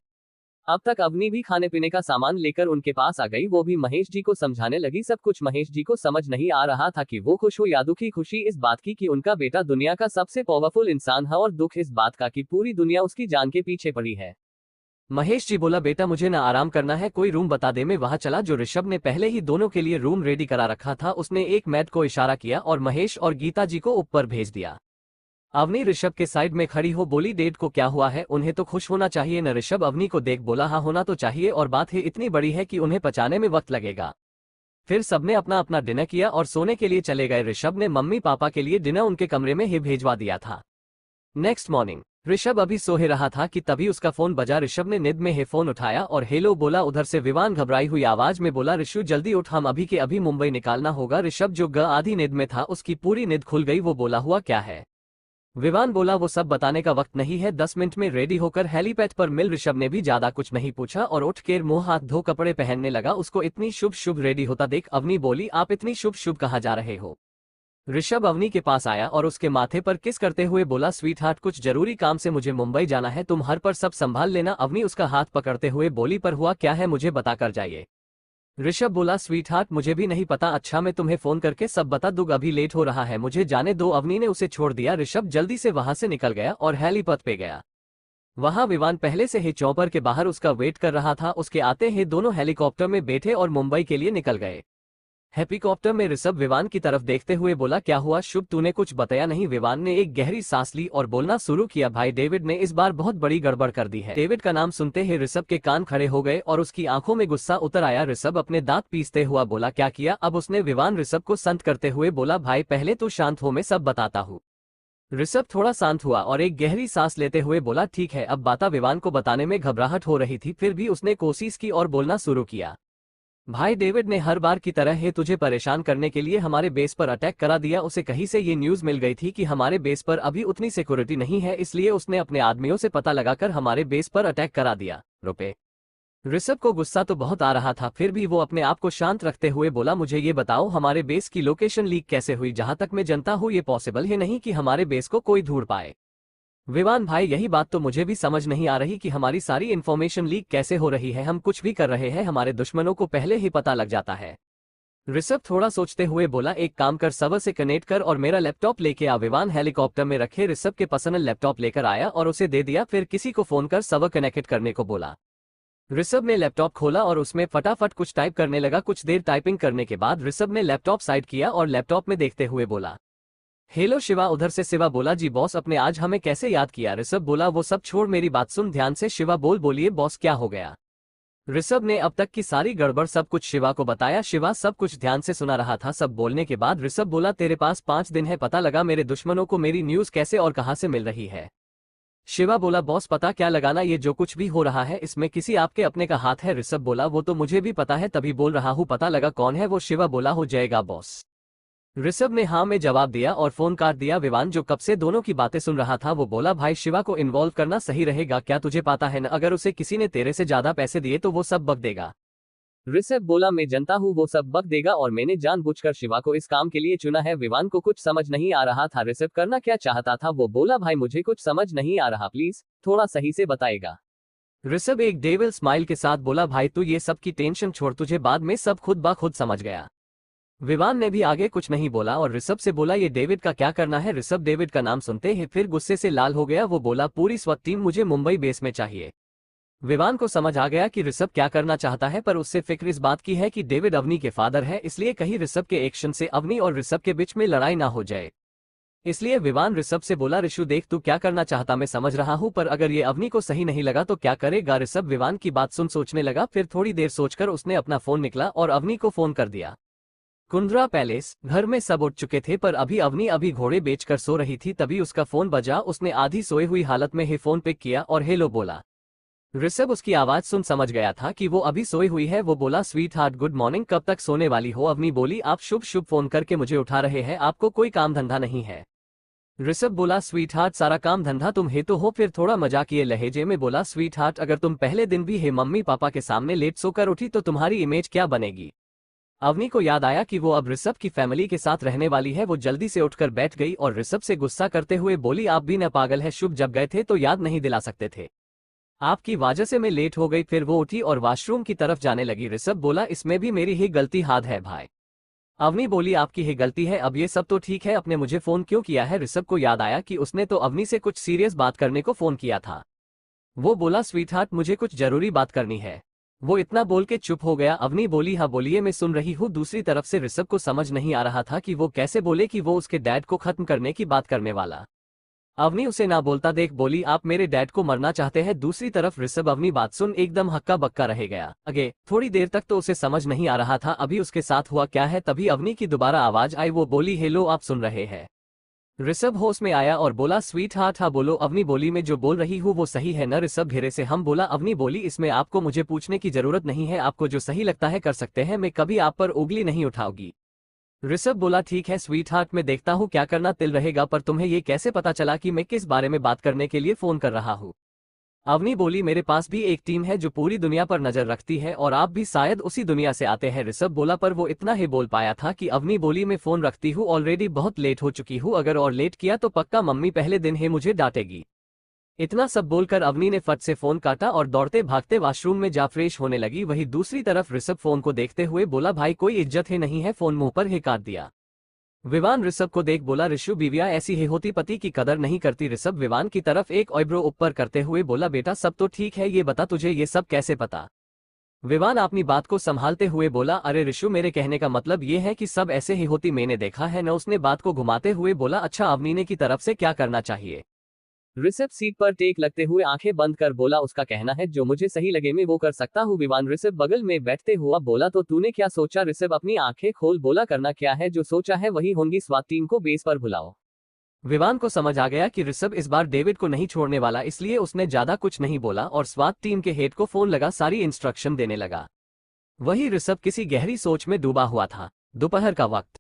अब तक अवनी भी खाने पीने का सामान लेकर उनके पास आ गई, वो भी महेश जी को समझाने लगी सब कुछ। महेश जी को समझ नहीं आ रहा था कि वो खुश हो या दुखी। खुशी इस बात की कि उनका बेटा दुनिया का सबसे पावरफुल इंसान है, और दुख इस बात का कि पूरी दुनिया उसकी जान के पीछे पड़ी है। महेश जी बोला, बेटा मुझे ना आराम करना है, कोई रूम बता दे। मैं वहां चला जो ऋषभ ने पहले ही दोनों के लिए रूम रेडी करा रखा था। उसने एक मैट को इशारा किया और महेश और गीता जी को ऊपर भेज दिया। अवनी ऋषभ के साइड में खड़ी हो बोली, डेड को क्या हुआ है? उन्हें तो खुश होना चाहिए न? ऋषभ अवनी को देख बोला, हाँ होना तो चाहिए, और बात ही इतनी बड़ी है कि उन्हें पचाने में वक्त लगेगा। फिर सबने अपना अपना डिनर किया और सोने के लिए चले गए। ऋषभ ने मम्मी पापा के लिए डिनर उनके कमरे में ही भेजवा दिया था। नेक्स्ट मॉर्निंग ऋषभ अभी सो ही रहा था कि तभी उसका फोन बजा। ऋषभ ने निद में ही फोन उठाया और हेलो बोला। उधर से विवान घबराई हुई आवाज में बोला, ऋषु जल्दी उठ, हम अभी के अभी मुंबई निकालना होगा। ऋषभ जो आधी निद में था उसकी पूरी निद खुल गई। वो बोला, हुआ क्या है? विवान बोला वो सब बताने का वक्त नहीं है, 10 मिनट में रेडी होकर हेलीपैड पर मिल। ऋषभ ने भी ज्यादा कुछ नहीं पूछा और उठ कर मुंह हाथ धो कपड़े पहनने लगा। उसको इतनी शुभ शुभ रेडी होता देख अवनी बोली, आप इतनी शुभ शुभ कहाँ जा रहे हो? ऋषभ अवनी के पास आया और उसके माथे पर किस करते हुए बोला, स्वीट हार्ट कुछ जरूरी काम से मुझे मुंबई जाना है, तुम हर पर सब संभाल लेना। अवनी उसका हाथ पकड़ते हुए बोली, पर हुआ क्या है मुझे बता कर जाइए। ऋषभ बोला, स्वीट हार्ट मुझे भी नहीं पता, अच्छा मैं तुम्हें फोन करके सब बता दूंगा, अभी लेट हो रहा है, मुझे जाने दो। अवनी ने उसे छोड़ दिया। ऋषभ जल्दी से वहां से निकल गया और हेलीपैड पे गया। वहां विमान पहले से ही चौपर के बाहर उसका वेट कर रहा था। उसके आते ही दोनों हेलीकॉप्टर में बैठे और मुंबई के लिए निकल गए। हेलीकॉप्टर में ऋषभ विवान की तरफ देखते हुए बोला, क्या हुआ शुभ, तूने कुछ बताया नहीं? विवान ने एक गहरी सांस ली और बोलना शुरू किया, भाई डेविड ने इस बार बहुत बड़ी गड़बड़ कर दी है। डेविड का नाम सुनते ही ऋषभ के कान खड़े हो गए और उसकी आंखों में गुस्सा उतर आया। ऋषभ अपने दांत पीसते हुआ बोला, क्या किया? अब उसने विवान ऋषभ को संत करते हुए बोला, भाई पहले तो शांत हो, मैं सब बताता हूँ। ऋषभ थोड़ा शांत हुआ और एक गहरी सांस लेते हुए बोला, ठीक है। अब बाता विवान को बताने में घबराहट हो रही थी, फिर भी उसने कोशिश की और बोलना शुरू किया, भाई डेविड ने हर बार की तरह ही तुझे परेशान करने के लिए हमारे बेस पर अटैक करा दिया। उसे कहीं से ये न्यूज़ मिल गई थी कि हमारे बेस पर अभी उतनी सिक्योरिटी नहीं है, इसलिए उसने अपने आदमियों से पता लगाकर हमारे बेस पर अटैक करा दिया। रुपए। ऋषभ को गुस्सा तो बहुत आ रहा था, फिर भी वो अपने आप को शांत रखते हुए बोला, मुझे ये बताओ हमारे बेस की लोकेशन लीक कैसे हुई? जहां तक मैं जानता हूँ ये पॉसिबल ही नहीं कि हमारे बेस को कोई ढूंढ पाए। विवान भाई यही बात तो मुझे भी समझ नहीं आ रही कि हमारी सारी इन्फॉर्मेशन लीक कैसे हो रही है। हम कुछ भी कर रहे हैं, हमारे दुश्मनों को पहले ही पता लग जाता है। ऋषभ थोड़ा सोचते हुए बोला, एक काम कर, सर्वर से कनेक्ट कर और मेरा लैपटॉप लेके आ। विवान हेलीकॉप्टर में रखे ऋषभ के पर्सनल लैपटॉप लेकर आया और उसे दे दिया, फिर किसी को फोन कर सर्वर कनेक्ट करने को बोला। ऋषभ ने लैपटॉप खोला और उसमें फटाफट कुछ टाइप करने लगा। कुछ देर टाइपिंग करने के बाद ऋषभ ने लैपटॉप साइड किया और लैपटॉप में देखते हुए बोला, हेलो शिवा। उधर से शिवा बोला, जी बॉस, अपने आज हमें कैसे याद किया? ऋषभ बोला, वो सब छोड़ मेरी बात सुन ध्यान से। शिवा बोलिए बॉस क्या हो गया? ऋषभ ने अब तक की सारी गड़बड़ सब कुछ शिवा को बताया। शिवा सब कुछ ध्यान से सुना रहा था। सब बोलने के बाद ऋषभ बोला, तेरे पास 5 दिन है, पता लगा मेरे दुश्मनों को मेरी न्यूज कैसे और कहां से मिल रही है? शिवा बोला, बॉस पता क्या लगाना, ये जो कुछ भी हो रहा है इसमें किसी आपके अपने का हाथ है। ऋषभ बोला, वो तो मुझे भी पता है, तभी बोल रहा हूँ, पता लगा कौन है वो? शिवा बोला, हो जाएगा बॉस। ऋषभ ने हाँ में जवाब दिया और फोन काट दिया। विवान जो कब से दोनों की बातें सुन रहा था वो बोला, भाई शिवा को इन्वॉल्व करना सही रहेगा क्या? तुझे पता है न, अगर उसे किसी ने तेरे से ज्यादा पैसे दिए तो वो सब बक देगा। ऋषभ बोला, मैं जानता हूँ वो सब बक देगा और मैंने जानबूझकर शिवा को इस काम के लिए चुना है। विवान को कुछ समझ नहीं आ रहा था ऋषभ करना क्या चाहता था। वो बोला, भाई मुझे कुछ समझ नहीं आ रहा, प्लीज थोड़ा सही से बताएगा। ऋषभ एक डेविल स्माइल के साथ बोला, भाई तू ये सब की टेंशन छोड़, तुझे बाद में सब खुद ब खुद समझ गया। विवान ने भी आगे कुछ नहीं बोला और ऋषभ से बोला, ये डेविड का क्या करना है? ऋषभ डेविड का नाम सुनते ही फिर गुस्से से लाल हो गया। वो बोला, पूरी स्वत टीम मुझे मुंबई बेस में चाहिए। विवान को समझ आ गया कि ऋषभ क्या करना चाहता है, पर उससे फिक्र इस बात की है कि डेविड अवनी के फादर है, इसलिए कहीं ऋषभ के एक्शन से अवनी और ऋषभ के बीच में लड़ाई ना हो जाए। इसलिए विवान ऋषभ से बोला, ऋषु देख तू क्या करना चाहता मैं समझ रहा हूँ, पर अगर ये अवनी को सही नहीं लगा तो क्या करेगा? ऋषभ विवान की बात सुन सोचने लगा, फिर थोड़ी देर सोचकर उसने अपना फोन निकला और अवनी को फोन कर दिया। कुंद्रा पैलेस घर में सब उठ चुके थे, पर अभी घोड़े बेचकर सो रही थी। तभी उसका फोन बजा। उसने आधी सोई हुई हालत में ही फोन पिक किया और हेलो बोला। ऋषभ उसकी आवाज सुन समझ गया था कि वो अभी सोई हुई है। वो बोला, स्वीट हार्ट गुड मॉर्निंग, कब तक सोने वाली हो? अवनी बोली, आप शुभ शुभ फोन करके मुझे उठा रहे हैं, आपको कोई काम धंधा नहीं है? ऋषभ बोला, स्वीट हार्ट सारा काम धंधा तुम ही तो हो। फिर थोड़ा मजाकिए लहजे में बोला, स्वीट हार्ट अगर तुम पहले दिन भी मम्मी पापा के सामने लेट सोकर उठी तो तुम्हारी इमेज क्या बनेगी? अवनी को याद आया कि वो अब ऋषभ की फैमिली के साथ रहने वाली है। वो जल्दी से उठकर बैठ गई और ऋषभ से गुस्सा करते हुए बोली, आप भी न पागल है? शुभ जब गए थे तो याद नहीं दिला सकते थे? आपकी वजह से मैं लेट हो गई। फिर वो उठी और वॉशरूम की तरफ जाने लगी। ऋषभ बोला, इसमें भी मेरी ही गलती हाथ है भाई। अवनी बोली, आपकी ही गलती है। अब ये सब तो ठीक है, आपने मुझे फोन क्यों किया है? ऋषभ को याद आया कि उसने तो अवनी से कुछ सीरियस बात करने को फोन किया था। वो बोला, स्वीट हार्ट मुझे कुछ जरूरी बात करनी है। वो इतना बोल के चुप हो गया। अवनी बोली, हाँ बोलिए, मैं सुन रही हूँ। दूसरी तरफ से ऋषभ को समझ नहीं आ रहा था कि वो कैसे बोले कि वो उसके डैड को खत्म करने की बात करने वाला। अवनी उसे ना बोलता देख बोली, आप मेरे डैड को मरना चाहते हैं? दूसरी तरफ ऋषभ अवनी बात सुन एकदम हक्का बक्का रह गया। आगे थोड़ी देर तक तो उसे समझ नहीं आ रहा था अभी उसके साथ हुआ क्या है। तभी अवनी की दोबारा आवाज आई। वो बोली, हेलो आप सुन रहे हैं? ऋषभ होश में आया और बोला, स्वीट हार्ट हाँ बोलो। अवनी बोली, मैं जो बोल रही हूँ वो सही है न? ऋषभ घेरे से हम बोला। अवनी बोली, इसमें आपको मुझे पूछने की जरूरत नहीं है, आपको जो सही लगता है कर सकते हैं, मैं कभी आप पर उंगली नहीं उठाऊंगी। ऋषभ बोला ठीक है स्वीट हार्ट, मैं देखता हूँ क्या करना तिल रहेगा, पर तुम्हें ये कैसे पता चला कि मैं किस बारे में बात करने के लिए फोन कर रहा हूँ? अवनी बोली मेरे पास भी एक टीम है जो पूरी दुनिया पर नजर रखती है और आप भी शायद उसी दुनिया से आते हैं। ऋषभ बोला पर वो इतना ही बोल पाया था कि अवनी बोली मैं फोन रखती हूँ, ऑलरेडी बहुत लेट हो चुकी हूँ, अगर और लेट किया तो पक्का मम्मी पहले दिन ही मुझे डांटेगी। इतना सब बोलकर अवनी ने फट से फोन काटा और दौड़ते भागते वॉशरूम में जा फ्रेश होने लगी। वहीं दूसरी तरफ ऋषभ फोन को देखते हुए बोला भाई कोई इज्जत ही नहीं है, फोन मुंह पर ही काट दिया। विवान ऋषभ को देख बोला ऋषु बीवियां ऐसी ही होती, पति की कदर नहीं करती। ऋषभ विवान की तरफ एक ऑयब्रो ऊपर करते हुए बोला बेटा सब तो ठीक है, ये बता तुझे ये सब कैसे पता? विवान अपनी बात को संभालते हुए बोला अरे ऋषु मेरे कहने का मतलब ये है कि सब ऐसे ही होती, मैंने देखा है न। उसने बात को घुमाते हुए बोला अच्छा अवनी ने की तरफ से क्या करना चाहिए? ऋषभ सीट पर टेक लगते हुए आंखें बंद कर बोला उसका कहना है जो मुझे सही लगे मैं वो कर सकता हूँ। विवान ऋषभ बगल में बैठते हुआ बोला तो तूने क्या सोचा? ऋषभ अपनी आंखें खोल बोला करना क्या है, जो सोचा है वही होंगी, स्वात टीम को बेस पर बुलाओ। विवान को समझ आ गया कि ऋषभ इस बार डेविड को नहीं छोड़ने वाला, इसलिए उसने ज्यादा कुछ नहीं बोला और स्वात टीम के हेड को फोन लगा सारी इंस्ट्रक्शन देने लगा। वही ऋषभ किसी गहरी सोच में डूबा हुआ था। दोपहर का वक्त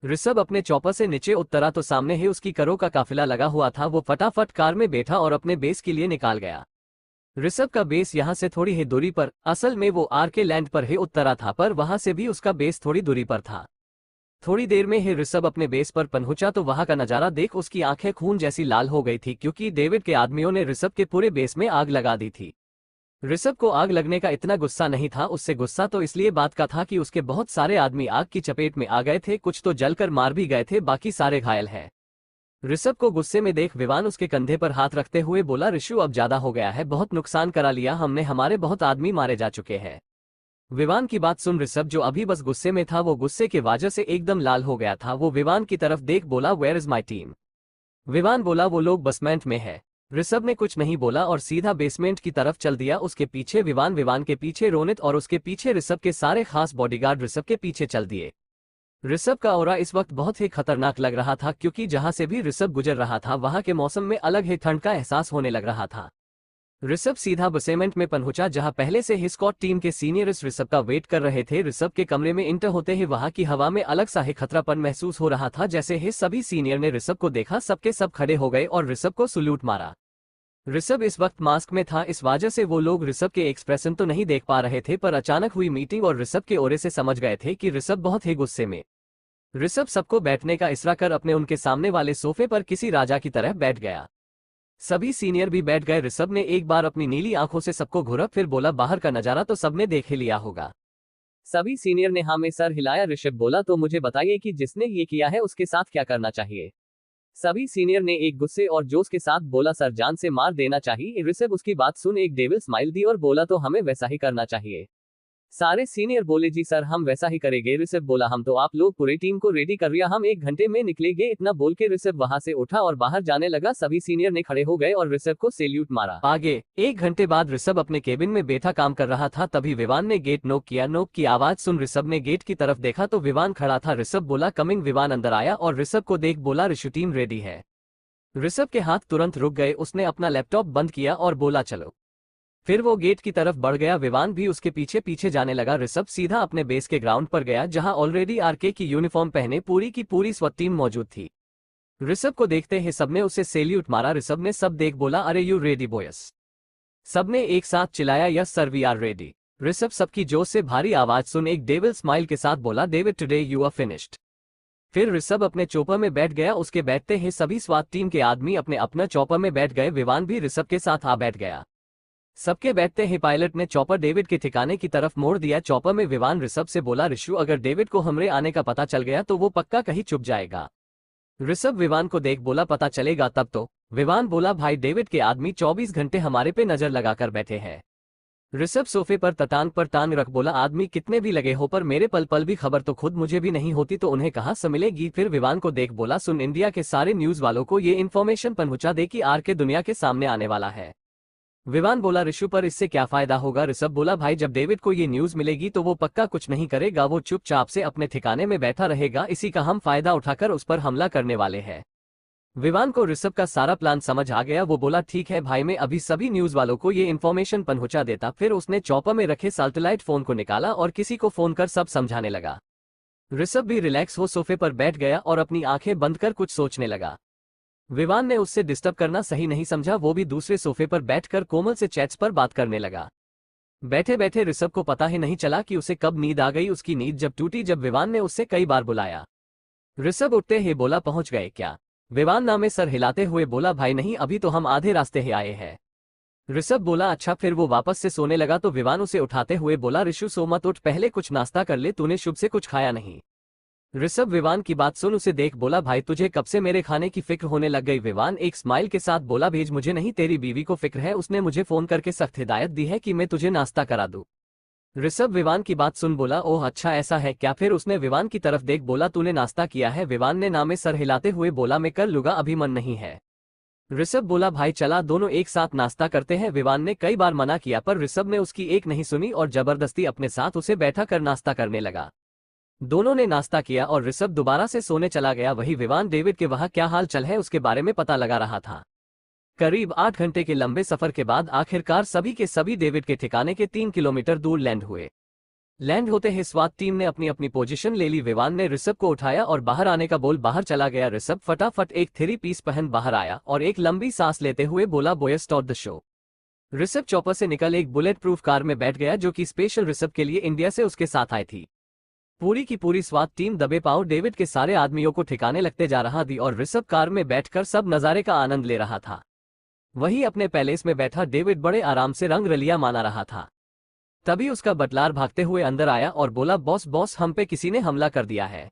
ऋषभ अपने चौपर से नीचे उतरा तो सामने ही उसकी करों का काफिला लगा हुआ था। वो फटाफट कार में बैठा और अपने बेस के लिए निकाल गया। ऋषभ का बेस यहाँ से थोड़ी ही दूरी पर, असल में वो आर के लैंड पर ही उतरा था, पर वहां से भी उसका बेस थोड़ी दूरी पर था। थोड़ी देर में ही ऋषभ अपने बेस पर पहुंचा तो वहां का नजारा देख उसकी आंखें खून जैसी लाल हो गई थी, क्योंकि डेविड के आदमियों ने ऋषभ के पूरे बेस में आग लगा दी थी। ऋषभ को आग लगने का इतना गुस्सा नहीं था, उससे गुस्सा तो इसलिए बात का था कि उसके बहुत सारे आदमी आग की चपेट में आ गए थे, कुछ तो जलकर मार भी गए थे, बाकी सारे घायल हैं। ऋषभ को गुस्से में देख विवान उसके कंधे पर हाथ रखते हुए बोला ऋषु अब ज्यादा हो गया है, बहुत नुकसान करा लिया हमने, हमारे बहुत आदमी मारे जा चुके हैं। विवान की बात सुन ऋषभ जो अभी बस गुस्से में था वो गुस्से की वजह से एकदम लाल हो गया था। वो विवान की तरफ देख बोला where is my team? Vivaan बोला वो लोग बेसमेंट में है। ऋषभ ने कुछ नहीं बोला और सीधा बेसमेंट की तरफ चल दिया। उसके पीछे विवान के पीछे रोनित और उसके पीछे ऋषभ के सारे खास बॉडीगार्ड ऋषभ के पीछे चल दिए। ऋषभ का ऑरा इस वक्त बहुत ही खतरनाक लग रहा था, क्योंकि जहां से भी ऋषभ गुजर रहा था वहां के मौसम में अलग ही ठंड का एहसास होने लग रहा था। ऋषभ सीधा बेसमेंट में पहुंचा जहां पहले से ही स्कॉट टीम के सीनियर्स ऋषभ का वेट कर रहे थे। ऋषभ के कमरे में इंटर होते ही वहां की हवा में अलग सा ही खतरापन महसूस हो रहा था। जैसे ही सभी सीनियर ने ऋषभ को देखा सबके सब खड़े हो गए और ऋषभ को सल्यूट मारा। ऋषभ इस वक्त मास्क में था, इस वजह से वो लोग ऋषभ के एक्सप्रेशन तो नहीं देख पा रहे थे, पर अचानक हुई मीटिंग और ऋषभ के ओरे से समझ गए थे कि ऋषभ बहुत ही गुस्से में। ऋषभ सबको बैठने का इशारा कर अपने उनके सामने वाले सोफे पर किसी राजा की तरह बैठ गया। सभी सीनियर भी बैठ गए। ऋषभ ने एक बार अपनी नीली आंखों से सबको घूरा, फिर बोला बाहर का नजारा तो सबने देख ही लिया होगा। सभी सीनियर ने हाँ में सर हिलाया। ऋषभ बोला तो मुझे बताइए कि जिसने ये किया है उसके साथ क्या करना चाहिए? सभी सीनियर ने एक गुस्से और जोश के साथ बोला सर जान से मार देना चाहिए। ऋषभ उसकी बात सुन एक डेविल स्माइल दी और बोला तो हमें वैसा ही करना चाहिए। सारे सीनियर बोले जी सर हम वैसा ही करेंगे। ऋषभ बोला हम तो आप लोग पूरी टीम को रेडी कर रिया, हम 1 घंटे में निकलेंगे। इतना बोल के ऋषभ वहां से उठा और बाहर जाने लगा। सभी सीनियर ने खड़े हो गए और ऋषभ को सैल्यूट मारा। आगे 1 घंटे बाद ऋषभ अपने केबिन में बैठा काम कर रहा था, तभी विवान ने गेट नॉक किया। नॉक की आवाज सुन ऋषभ ने गेट की तरफ देखा तो विवान खड़ा था। ऋषभ बोला कमिंग। विवान अंदर आया और ऋषभ को देख बोला ऋषु टीम रेडी है। ऋषभ के हाथ तुरंत रुक गए, उसने अपना लैपटॉप बंद किया और बोला चलो। फिर वो गेट की तरफ बढ़ गया। विवान भी उसके पीछे पीछे जाने लगा। ऋषभ सीधा अपने बेस के ग्राउंड पर गया जहां ऑलरेडी आरके की यूनिफॉर्म पहने पूरी की पूरी स्वत टीम मौजूद थी। ऋषभ को देखते ही सबने उसे सैल्यूट मारा। ऋषभ ने सब देख बोला अरे यू रेडी बॉयस? सबने एक साथ चिल्लाया yes sir we are ready. Rishabh सबकी जोश से भारी आवाज सुन एक डेविल स्माइल के साथ बोला David today you are finished. फिर ऋषभ अपने चौपर में बैठ गया। उसके बैठते ही सभी स्वात टीम के आदमी अपने अपना चौपर में बैठ गए। विवान भी ऋषभ के साथ आ बैठ गया। सबके बैठते ही पायलट ने चॉपर डेविड के ठिकाने की तरफ मोड़ दिया। चॉपर में विवान ऋषभ से बोला ऋषु अगर डेविड को हमरे आने का पता चल गया तो वो पक्का कहीं छुप जाएगा। ऋषभ विवान को देख बोला पता चलेगा तब तो। विवान बोला भाई डेविड के आदमी 24 घंटे हमारे पे नजर लगाकर बैठे हैं। ऋषभ सोफे पर टांग पर टांग रख बोला आदमी कितने भी लगे हो पर मेरे पल पल भी खबर तो खुद मुझे भी नहीं होती तो उन्हें कहां से मिलेगी। फिर विवान को देख बोला सुन इंडिया के सारे न्यूज वालों को ये इन्फॉर्मेशन पहुंचा दे कि आर के दुनिया के सामने आने वाला है। विवान बोला ऋषु पर इससे क्या फायदा होगा? ऋषभ बोला भाई जब डेविड को ये न्यूज मिलेगी तो वो पक्का कुछ नहीं करेगा, वो चुपचाप से अपने ठिकाने में बैठा रहेगा, इसी का हम फायदा उठाकर उस पर हमला करने वाले हैं। विवान को ऋषभ का सारा प्लान समझ आ गया। वो बोला ठीक है भाई मैं अभी सभी न्यूज वालों को ये इन्फॉर्मेशन पहुंचा देता। फिर उसने चॉपर में रखे सैटेलाइट फोन को निकाला और किसी को फोन कर सब समझाने लगा। ऋषभ भी रिलैक्स हो सोफे पर बैठ गया और अपनी आंखें बंद कर कुछ सोचने लगा। विवान ने उससे डिस्टर्ब करना सही नहीं समझा, वो भी दूसरे सोफे पर बैठकर कोमल से चैट्स पर बात करने लगा। बैठे बैठे ऋषभ को पता ही नहीं चला कि उसे कब नींद आ गई। उसकी नींद जब टूटी जब विवान ने उससे कई बार बुलाया। ऋषभ उठते ही बोला, पहुंच गए क्या? विवान नामे सर हिलाते हुए बोला, भाई नहीं, अभी तो हम आधे रास्ते ही आए हैं। ऋषभ बोला, अच्छा। फिर वो वापस से सोने लगा तो विवान उसे उठाते हुए बोला, ऋषु सो मत, उठ, पहले कुछ नाश्ता कर ले, तूने शुभ से कुछ खाया नहीं। ऋषभ विवान की बात सुन उसे देख बोला, भाई तुझे कब से मेरे खाने की फिक्र होने लग गई? विवान एक स्माइल के साथ बोला, भेज, मुझे नहीं, तेरी बीवी को फिक्र है, उसने मुझे फोन करके सख्त हिदायत दी है कि मैं तुझे नाश्ता करा दूं। ऋषभ विवान की बात सुन बोला, ओह अच्छा ऐसा है क्या? फिर उसने विवान की तरफ देख बोला, तूने नाश्ता किया है? विवान ने नामे सर हिलाते हुए बोला, मैं कर लूंगा, अभी मन नहीं है। ऋषभ बोला, भाई चला दोनों एक साथ नाश्ता करते हैं। विवान ने कई बार मना किया पर ऋषभ ने उसकी एक नहीं सुनी और जबरदस्ती अपने साथ उसे बैठा कर नाश्ता करने लगा। दोनों ने नाश्ता किया और ऋषभ दोबारा से सोने चला गया। वही विवान डेविड के वहां क्या हाल चल है उसके बारे में पता लगा रहा था। करीब 8 घंटे के लंबे सफर के बाद आखिरकार सभी के सभी डेविड के ठिकाने के 3 किलोमीटर दूर लैंड हुए। लैंड होते ही स्वात टीम ने अपनी अपनी पोजीशन ले ली। विवान ने ऋषभ को उठाया और बाहर आने का बोल बाहर चला गया। ऋषभ फटाफट एक 3 पीस पहन बाहर आया और एक लंबी सांस लेते हुए बोला, boys start the show. Rishabh chopper से निकल एक बुलेट प्रूफ कार में बैठ गया जो कि स्पेशल ऋषभ के लिए इंडिया से उसके साथ आई थी। पूरी की पूरी स्वात टीम दबे पांव डेविड के सारे आदमियों को ठिकाने लगते जा रहा थी और ऋषभ कार में बैठकर सब नजारे का आनंद ले रहा था। वही अपने पैलेस में बैठा डेविड बड़े आराम से रंग रलिया माना रहा था। तभी उसका बटलार भागते हुए अंदर आया और बोला, बॉस बॉस, हम पे किसी ने हमला कर दिया है।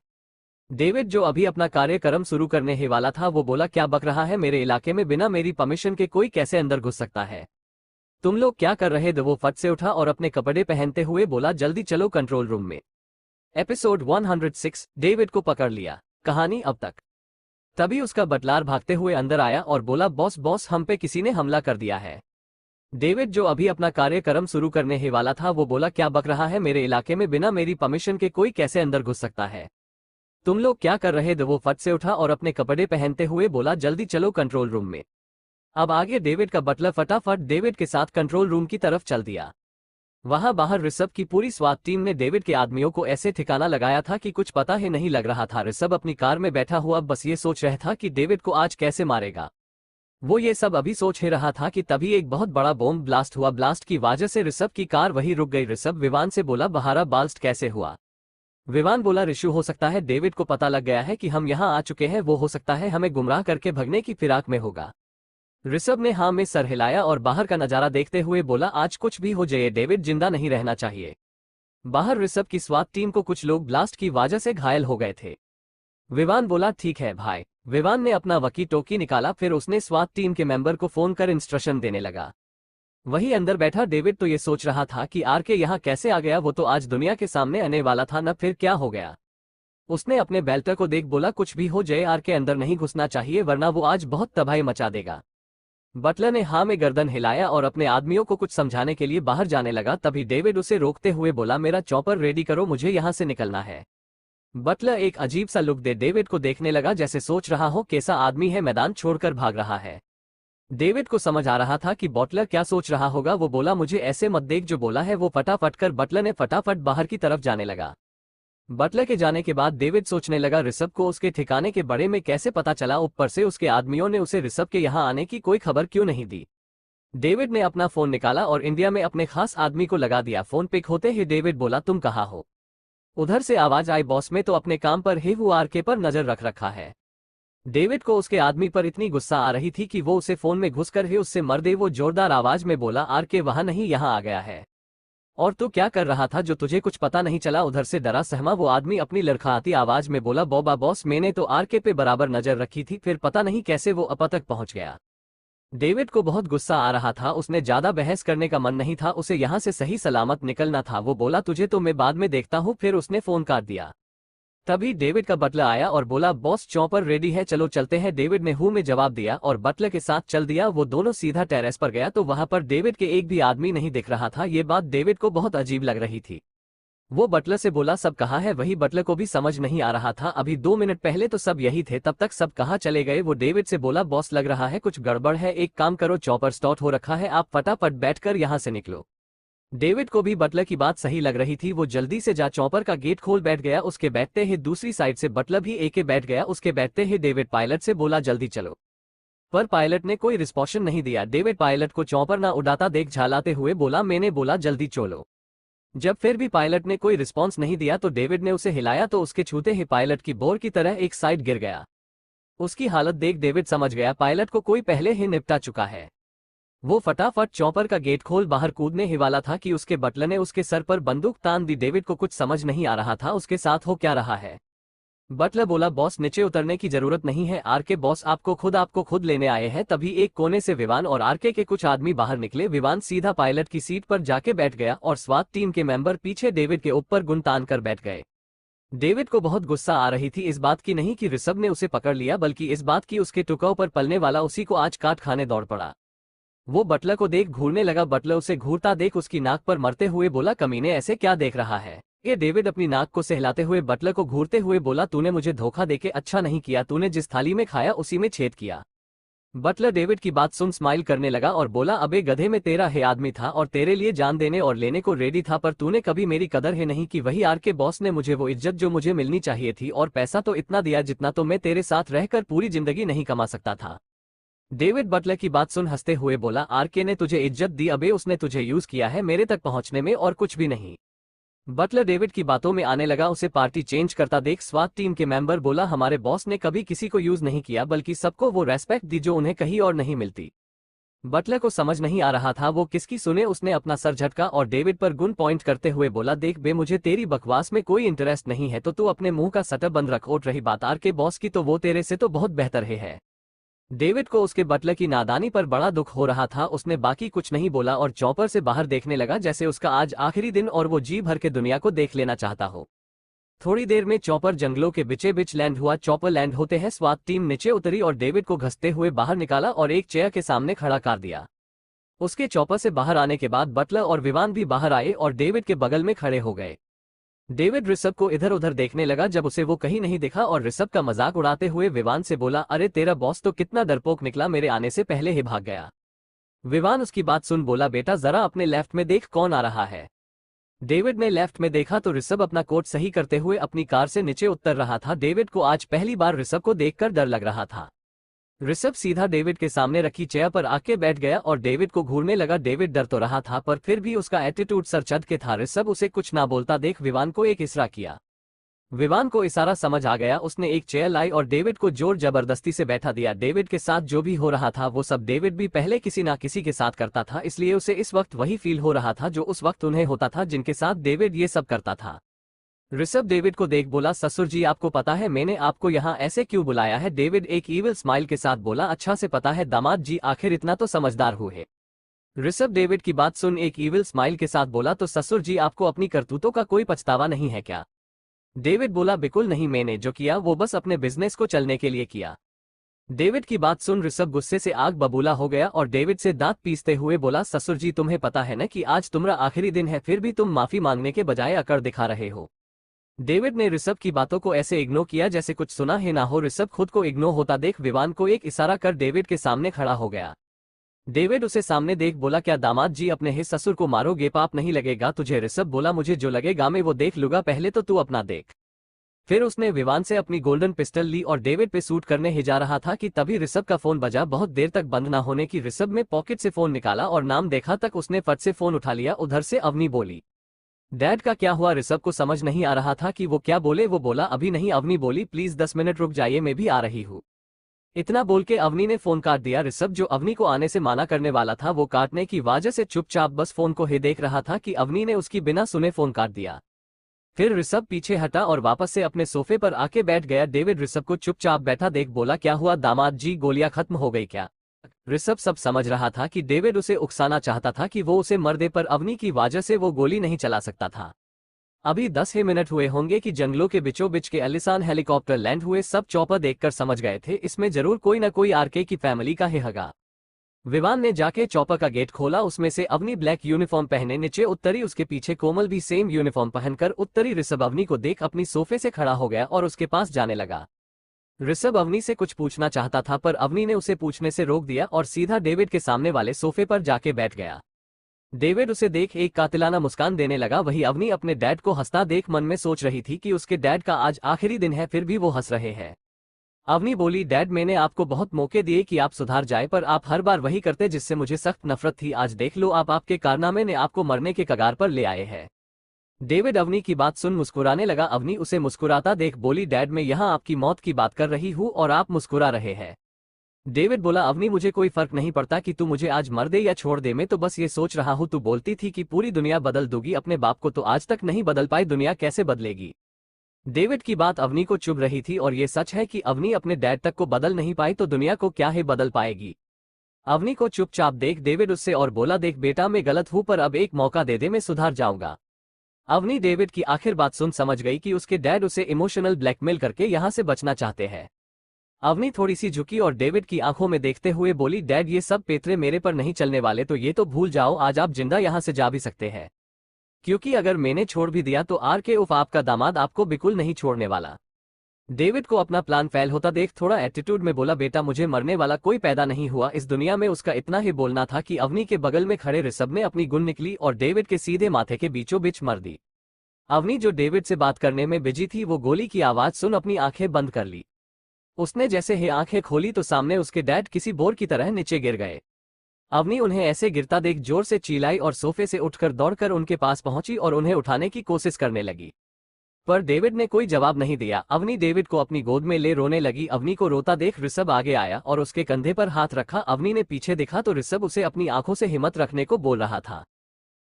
डेविड जो अभी अपना कार्यक्रम शुरू करने ही वाला था वो बोला, क्या बक रहा है? मेरे इलाके में बिना मेरी परमिशन के कोई कैसे अंदर घुस सकता है? तुम लोग क्या कर रहे थे? वो फट से उठा और अपने कपड़े पहनते हुए बोला, जल्दी चलो कंट्रोल रूम में। एपिसोड 106 डेविड को पकड़ लिया, कहानी अब तक। तभी उसका बटलार भागते हुए अंदर आया और बोला, बॉस बॉस, हम पे किसी ने हमला कर दिया है। डेविड जो अभी अपना कार्यक्रम शुरू करने ही वाला था वो बोला, क्या बक रहा है? मेरे इलाके में बिना मेरी परमिशन के कोई कैसे अंदर घुस सकता है? तुम लोग क्या कर रहे थे? वो फट से उठा और अपने कपड़े पहनते हुए बोला, जल्दी चलो कंट्रोल रूम में। अब आगे डेविड का बटलर फटाफट डेविड के साथ कंट्रोल रूम की तरफ चल दिया। वहां बाहर ऋषभ की पूरी स्वात टीम ने डेविड के आदमियों को ऐसे ठिकाना लगाया था कि कुछ पता ही नहीं लग रहा था। ऋषभ अपनी कार में बैठा हुआ बस ये सोच रहा था कि डेविड को आज कैसे मारेगा। वो ये सब अभी सोच ही रहा था कि तभी एक बहुत बड़ा बॉम्ब ब्लास्ट हुआ। ब्लास्ट की वजह से ऋषभ की कार वहीं रुक गई। ऋषभ विवान से बोला, बहारा ब्लास्ट कैसे हुआ? विवान बोला, ऋषु, हो सकता है डेविड को पता लग गया है कि हम यहाँ आ चुके हैं, वो हो सकता है हमें गुमराह करके भगने की फिराक में होगा। ऋषभ ने हाँ में सर हिलाया और बाहर का नजारा देखते हुए बोला, आज कुछ भी हो जाए डेविड जिंदा नहीं रहना चाहिए। बाहर ऋषभ की स्वात टीम को कुछ लोग ब्लास्ट की वजह से घायल हो गए थे। विवान बोला, ठीक है भाई। विवान ने अपना वकी टोकी निकाला, फिर उसने स्वात टीम के मेंबर को फोन कर इंस्ट्रक्शन देने लगा। वही अंदर बैठा डेविड तो ये सोच रहा था कि आरके यहाँ कैसे आ गया? वो तो आज दुनिया के सामने आने वाला था न, फिर क्या हो गया? उसने अपने बेल्टर को देख बोला, कुछ भी हो जाए आरके अंदर नहीं घुसना चाहिए वरना वो आज बहुत तबाही मचा देगा। बटलर ने हाँ में गर्दन हिलाया और अपने आदमियों को कुछ समझाने के लिए बाहर जाने लगा। तभी डेविड उसे रोकते हुए बोला, मेरा चॉपर रेडी करो, मुझे यहाँ से निकलना है। बटलर एक अजीब सा लुक दे डेविड को देखने लगा, जैसे सोच रहा हो कैसा आदमी है मैदान छोड़कर भाग रहा है। डेविड को समझ आ रहा था कि बटलर क्या सोच रहा होगा। वो बोला, मुझे ऐसे मत देख, जो बोला है वो फटाफट कर। बटलर ने फटाफट बाहर की तरफ जाने लगा। बटलर के जाने के बाद डेविड सोचने लगा, ऋषभ को उसके ठिकाने के बारे में कैसे पता चला? ऊपर से उसके आदमियों ने उसे ऋषभ के यहाँ आने की कोई खबर क्यों नहीं दी? डेविड ने अपना फोन निकाला और इंडिया में अपने खास आदमी को लगा दिया। फोन पिक होते ही डेविड बोला, तुम कहाँ हो? उधर से आवाज आई, बॉस में तो अपने काम पर ही वो आरके पर नजर रख रखा है। डेविड को उसके आदमी पर इतनी गुस्सा आ रही थी कि वो उसे फोन में घुसकर ही उससे मर दे। वो जोरदार आवाज में बोला, आरके वहां नहीं, यहाँ आ गया है। और तू क्या कर रहा था जो तुझे कुछ पता नहीं चला? उधर से डरा सहमा वो आदमी अपनी लड़खड़ाती आवाज में बोला, बॉबा बॉस, मैंने तो आरके पे बराबर नजर रखी थी, फिर पता नहीं कैसे वो अब तक पहुंच गया। डेविड को बहुत गुस्सा आ रहा था, उसने ज्यादा बहस करने का मन नहीं था, उसे यहाँ से सही सलामत निकलना था। वो बोला, तुझे तो मैं बाद में देखता हूँ, फिर उसने फोन काट दिया। तभी डेविड का बटलर आया और बोला, बॉस चॉपर रेडी है, चलो चलते हैं। डेविड ने हूं में जवाब दिया और बटलर के साथ चल दिया। वो दोनों सीधा टेरेस पर गया तो वहां पर डेविड के एक भी आदमी नहीं दिख रहा था। ये बात डेविड को बहुत अजीब लग रही थी। वो बटलर से बोला, सब कहाँ है? वही बटलर को भी समझ नहीं आ रहा था, अभी 2 मिनट पहले तो सब यही थे, तब तक सब कहाँ चले गए? वो डेविड से बोला, बॉस लग रहा है कुछ गड़बड़ है, एक काम करो, चॉपर स्टार्ट हो रखा है, आप फटाफट बैठकर यहाँ से निकलो। डेविड को भी बटलर की बात सही लग रही थी। वो जल्दी से जा चॉपर का गेट खोल बैठ गया। उसके बैठते ही दूसरी साइड से बटलर भी एके बैठ गया। उसके बैठते ही डेविड पायलट से बोला जल्दी चलो, पर पायलट ने कोई रिस्पॉन्स नहीं दिया। डेविड पायलट को चॉपर ना उड़ाता देख झालाते हुए बोला मैंने बोला जल्दी चलो। जब फिर भी पायलट ने कोई रिस्पॉन्स नहीं दिया तो डेविड ने उसे हिलाया तो उसके छूते ही पायलट की बोर की तरह एक साइड गिर गया। उसकी हालत देख डेविड समझ गया पायलट को कोई पहले ही निपटा चुका है। वो फटाफट चॉपर का गेट खोल बाहर कूदने ही वाला था कि उसके बटलर ने उसके सर पर बंदूक तान दी। डेविड को कुछ समझ नहीं आ रहा था उसके साथ हो क्या रहा है। बटलर बोला बॉस नीचे उतरने की जरूरत नहीं है, आरके बॉस आपको खुद लेने आए हैं। तभी एक कोने से विवान और आरके के कुछ आदमी बाहर निकले। विवान सीधा पायलट की सीट पर जाके बैठ गया और स्वात टीम के मेंबर पीछे डेविड के ऊपर गुन तान कर बैठ गए। डेविड को बहुत गुस्सा आ रही थी, इस बात की नहीं कि ऋषभ ने उसे पकड़ लिया, बल्कि इस बात की उसके टुकड़ों पर पलने वाला उसी को आज काट खाने दौड़ पड़ा। वो बटलर को देख घूरने लगा। बटलर उसे घूरता देख उसकी नाक पर मरते हुए बोला कमीने ऐसे क्या देख रहा है। ये डेविड अपनी नाक को सहलाते हुए बटलर को घूरते हुए बोला तूने मुझे धोखा देके अच्छा नहीं किया, तूने जिस थाली में खाया उसी में छेद किया। बटलर डेविड की बात सुन स्माइल करने लगा और बोला अबे गधे में तेरा है आदमी था और तेरे लिए जान देने और लेने को रेडी था, पर तूने कभी मेरी कदर है नहीं की। वही आरके बॉस ने मुझे वो इज्जत जो मुझे मिलनी चाहिए थी और पैसा तो इतना दिया जितना तो मैं तेरे साथ रहकर पूरी जिंदगी नहीं कमा सकता था। डेविड बटलर की बात सुन हंसते हुए बोला आरके ने तुझे इज्जत दी, अबे उसने तुझे यूज किया है मेरे तक पहुंचने में और कुछ भी नहीं। बटलर डेविड की बातों में आने लगा। उसे पार्टी चेंज करता देख स्वात टीम के मेंबर बोला हमारे बॉस ने कभी किसी को यूज नहीं किया, बल्कि सबको वो रेस्पेक्ट दी जो उन्हें कहीं और नहीं मिलती। बटलर को समझ नहीं आ रहा था वो किसकी सुने। उसने अपना सर झटका और डेविड पर गुन पॉइंट करते हुए बोला देख बे मुझे तेरी बकवास में कोई इंटरेस्ट नहीं है, तो तू अपने मुंह का सटर बंद रख। और रही बात आरके बॉस की तो वो तेरे से तो बहुत बेहतर है। डेविड को उसके बटलर की नादानी पर बड़ा दुख हो रहा था। उसने बाकी कुछ नहीं बोला और चॉपर से बाहर देखने लगा जैसे उसका आज आखिरी दिन और वो जी भर के दुनिया को देख लेना चाहता हो। थोड़ी देर में चॉपर जंगलों के बीचे बीच लैंड हुआ। चॉपर लैंड होते हैं स्वात टीम नीचे उतरी और डेविड को घसते हुए बाहर निकाला और एक चेयर के सामने खड़ा कर दिया। उसके चॉपर से बाहर आने के बाद बटलर और विवान भी बाहर आए और डेविड के बगल में खड़े हो गए। डेविड ऋषभ को इधर उधर देखने लगा, जब उसे वो कहीं नहीं दिखा और ऋषभ का मजाक उड़ाते हुए विवान से बोला अरे तेरा बॉस तो कितना डरपोक निकला, मेरे आने से पहले ही भाग गया। विवान उसकी बात सुन बोला बेटा जरा अपने लेफ्ट में देख कौन आ रहा है। डेविड ने लेफ्ट में देखा तो ऋषभ अपना कोट सही करते हुए अपनी कार से नीचे उतर रहा था। डेविड को आज पहली बार ऋषभ को देखकर डर लग रहा था। ऋषभ सीधा डेविड के सामने रखी चेयर पर आके बैठ गया और डेविड को घूरने लगा। डेविड डर तो रहा था पर फिर भी उसका एटीट्यूड सर चढ़ के था। ऋषभ उसे कुछ ना बोलता देख विवान को एक इशारा किया। विवान को इशारा समझ आ गया। उसने एक चेयर लाई और डेविड को जोर जबरदस्ती से बैठा दिया। डेविड के साथ जो भी हो रहा था वो सब डेविड भी पहले किसी ना किसी के साथ करता था, इसलिए उसे इस वक्त वही फील हो रहा था जो उस वक्त उन्हें होता था जिनके साथ डेविड ये सब करता था। ऋषभ डेविड को देख बोला ससुर जी आपको पता है मैंने आपको यहाँ ऐसे क्यों बुलाया है। डेविड एक ईविल स्माइल के साथ बोला अच्छा से पता है दामाद जी, आखिर इतना तो समझदार हुए। ऋषभ डेविड की बात सुन एक ईविल स्माइल के साथ बोला तो ससुर जी आपको अपनी करतूतों का कोई पछतावा नहीं है क्या। डेविड बोला बिल्कुल नहीं, मैंने जो किया वो बस अपने बिजनेस को चलने के लिए किया। डेविड की बात सुन ऋषभ गुस्से से आग बबूला हो गया और डेविड से दांत पीसते हुए बोला ससुर जी तुम्हें पता है ना कि आज तुम्हारा आखिरी दिन है, फिर भी तुम माफी मांगने के बजाय अकड़ दिखा रहे हो। डेविड ने ऋषभ की बातों को ऐसे इग्नोर किया जैसे कुछ सुना ही ना हो। ऋषभ खुद को इग्नोर होता देख विवान को एक इशारा कर डेविड के सामने खड़ा हो गया। डेविड उसे सामने देख बोला क्या दामाद जी अपने ही ससुर को मारोगे, पाप नहीं लगेगा तुझे। ऋषभ बोला मुझे जो लगेगा मैं वो देख लूंगा, पहले तो तू अपना देख। फिर उसने विवान से अपनी गोल्डन पिस्टल ली और डेविड पे शूट करने ही जा रहा था कि तभी ऋषभ का फोन बजा। बहुत देर तक बंद ना होने की ऋषभ में पॉकेट से फोन निकाला और नाम देखा तक उसने फट से फोन उठा लिया। उधर से अवनी बोली डैड का क्या हुआ। ऋषभ को समझ नहीं आ रहा था कि वो क्या बोले। वो बोला अभी नहीं। अवनी बोली प्लीज 10 मिनट रुक जाइए मैं भी आ रही हूँ। इतना बोल के अवनी ने फोन काट दिया। ऋषभ जो अवनी को आने से माना करने वाला था वो काटने की वजह से चुपचाप बस फोन को ही देख रहा था कि अवनी ने उसकी बिना सुने फोन काट दिया। फिर ऋषभ पीछे हटा और वापस से अपने सोफे पर आके बैठ गया। डेविड ऋषभ को चुपचाप बैठा देख बोला क्या हुआ दामाद जी, गोलियां खत्म हो गई क्या। ऋषभ सब समझ रहा था कि डेविड उसे उकसाना चाहता था कि वो उसे मर दे, पर अवनी की वजह से वो गोली नहीं चला सकता था। अभी 10 ही मिनट हुए होंगे कि जंगलों के बीचों बीच के आलीशान हेलीकॉप्टर लैंड हुए। सब चॉपर देखकर समझ गए थे इसमें जरूर कोई ना कोई आरके की फैमिली का ही होगा। विवान ने जाके चॉपर का गेट खोला। उसमें से अवनी ब्लैक यूनिफॉर्म पहने नीचे उतरी। उसके पीछे कोमल भी सेम यूनिफॉर्म पहनकर उतरी। ऋषभ अवनी को देख अपनी सोफे से खड़ा हो गया और उसके पास जाने लगा। ऋषभ अवनी से कुछ पूछना चाहता था पर अवनी ने उसे पूछने से रोक दिया और सीधा डेविड के सामने वाले सोफे पर जाके बैठ गया। डेविड उसे देख एक कातिलाना मुस्कान देने लगा। वही अवनी अपने डैड को हंसता देख मन में सोच रही थी कि उसके डैड का आज आखिरी दिन है, फिर भी वो हंस रहे हैं। अवनी बोली, डैड मैंने आपको बहुत मौके दिए कि आप सुधार जाए, पर आप हर बार वही करते जिससे मुझे सख्त नफरत थी। आज देख लो, आप आपके कारनामे ने आपको मरने के कगार पर ले आए हैं। डेविड अवनी की बात सुन मुस्कुराने लगा। अवनी उसे मुस्कुराता देख बोली, डैड मैं यहाँ आपकी मौत की बात कर रही हूँ और आप मुस्कुरा रहे हैं। डेविड बोला, अवनी मुझे कोई फर्क नहीं पड़ता कि तू मुझे आज मर दे या छोड़ दे, मैं तो बस ये सोच रहा हूँ, तू बोलती थी कि पूरी दुनिया बदल दूंगी अपने बाप को, तो आज तक नहीं बदल पाई, दुनिया कैसे बदलेगी। डेविड की बात अवनी को चुभ रही थी और ये सच है कि अवनी अपने डैड तक को बदल नहीं पाई तो दुनिया को क्या है बदल पाएगी। अवनी को चुपचाप देख डेविड उससे और बोला, देख बेटा मैं गलत हूं पर अब एक मौका दे दे, मैं सुधार जाऊंगा। अवनी डेविड की आखिर बात सुन समझ गई कि उसके डैड उसे इमोशनल ब्लैकमेल करके यहां से बचना चाहते हैं। अवनी थोड़ी सी झुकी और डेविड की आंखों में देखते हुए बोली, डैड ये सब पेतरे मेरे पर नहीं चलने वाले, तो ये तो भूल जाओ, आज आप जिंदा यहां से जा भी सकते हैं, क्योंकि अगर मैंने छोड़ भी दिया तो आर के उफ आपका दामाद आपको बिल्कुल नहीं छोड़ने वाला। डेविड को अपना प्लान फेल होता देख थोड़ा एटीट्यूड में बोला, बेटा मुझे मरने वाला कोई पैदा नहीं हुआ इस दुनिया में। उसका इतना ही बोलना था कि अवनी के बगल में खड़े ऋषभ ने अपनी गुण निकली और डेविड के सीधे माथे के बीचों बीच मर दी। अवनी जो डेविड से बात करने में बिजी थी वो गोली की आवाज सुन अपनी आंखें बंद कर ली। उसने जैसे ही आंखें खोली तो सामने उसके डैड किसी बोर की तरह नीचे गिर गए। अवनी उन्हें ऐसे गिरता देख जोर से चिल्लाई और सोफे से उठकर दौड़कर उनके पास पहुंची और उन्हें उठाने की कोशिश करने लगी, पर डेविड ने कोई जवाब नहीं दिया। अवनी डेविड को अपनी गोद में ले रोने लगी। अवनी को रोता देख ऋषभ आगे आया और उसके कंधे पर हाथ रखा। अवनी ने पीछे देखा तो ऋषभ उसे अपनी आंखों से हिम्मत रखने को बोल रहा था।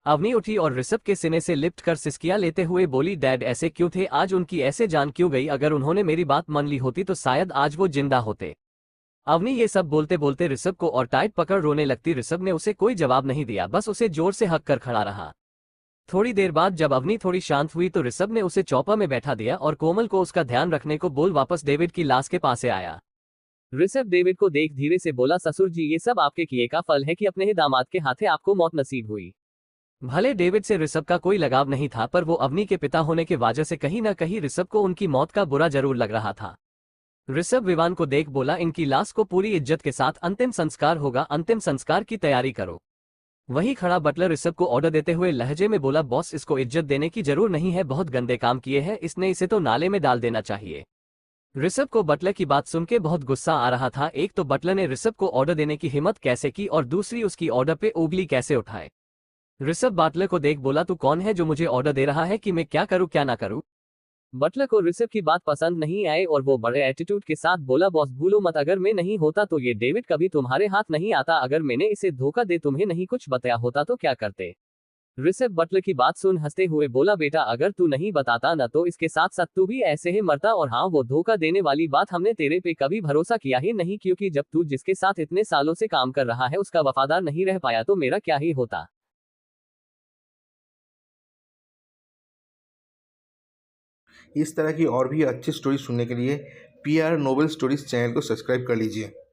अवनी उठी और ऋषभ के सीने से लिपट कर सिसकियां लेते हुए बोली, डैड ऐसे क्यों थे, आज उनकी ऐसे जान क्यों गई, अगर उन्होंने मेरी बात मान ली होती तो शायद आज वो जिंदा होते। अवनी ये सब बोलते बोलते ऋषभ को और टाइट पकड़ रोने लगती। ऋषभ ने उसे कोई जवाब नहीं दिया, बस उसे जोर से हक कर खड़ा रहा। थोड़ी देर बाद जब अवनी थोड़ी शांत हुई तो ऋषभ ने उसे चौपा में बैठा दिया और कोमल को उसका ध्यान रखने को बोल वापस डेविड की लाश के पास से आया। ऋषभ डेविड को देख धीरे से बोला, ससुर जी ये सब आपके किए का फल है कि अपने ही दामाद के हाथे आपको मौत नसीब हुई। भले डेविड से ऋषभ का कोई लगाव नहीं था, पर वो अवनी के पिता होने के वजह से कहीं न कहीं ऋषभ को उनकी मौत का बुरा जरूर लग रहा था। ऋषभ विवान को देख बोला, इनकी लाश को पूरी इज्जत के साथ अंतिम संस्कार होगा, अंतिम संस्कार की तैयारी करो। वही खड़ा बटलर ऋषभ को ऑर्डर देते हुए लहजे में बोला, बॉस इसको इज्जत देने की जरूर नहीं है, बहुत गंदे काम किए हैं इसने, इसे तो नाले में डाल देना चाहिए। ऋषभ को बटलर की बात सुन के बहुत गुस्सा आ रहा था। एक तो बटलर ने ऋषभ को ऑर्डर देने की हिम्मत कैसे की और दूसरी उसकी ऑर्डर पे उंगली कैसे उठाए। ऋषभ बटलर को देख बोला, तू कौन है जो मुझे ऑर्डर दे रहा है कि मैं क्या करूं क्या ना करूं। बटलर को ऋषभ की बात पसंद नहीं आई और वो बड़े एटीट्यूड के साथ बोला, बॉस भूलो मत, अगर मैं नहीं होता तो ये डेविड कभी तुम्हारे हाथ नहीं आता, अगर मैंने इसे धोखा दे तुम्हें नहीं कुछ बताया होता तो क्या करते। ऋषभ बटलर की बात सुन हंसते हुए बोला, बेटा अगर तू नहीं बताता न तो इसके साथ साथ तू भी ऐसे ही मरता, और हाँ वो धोखा देने वाली बात हमने तेरे पे कभी भरोसा किया ही नहीं, क्योंकि जब तू जिसके साथ इतने सालों से काम कर रहा है उसका वफादार नहीं रह पाया तो मेरा क्या ही होता।
इस तरह की और भी अच्छी स्टोरी सुनने के लिए P R novel stories channel को सब्सक्राइब कर लीजिए।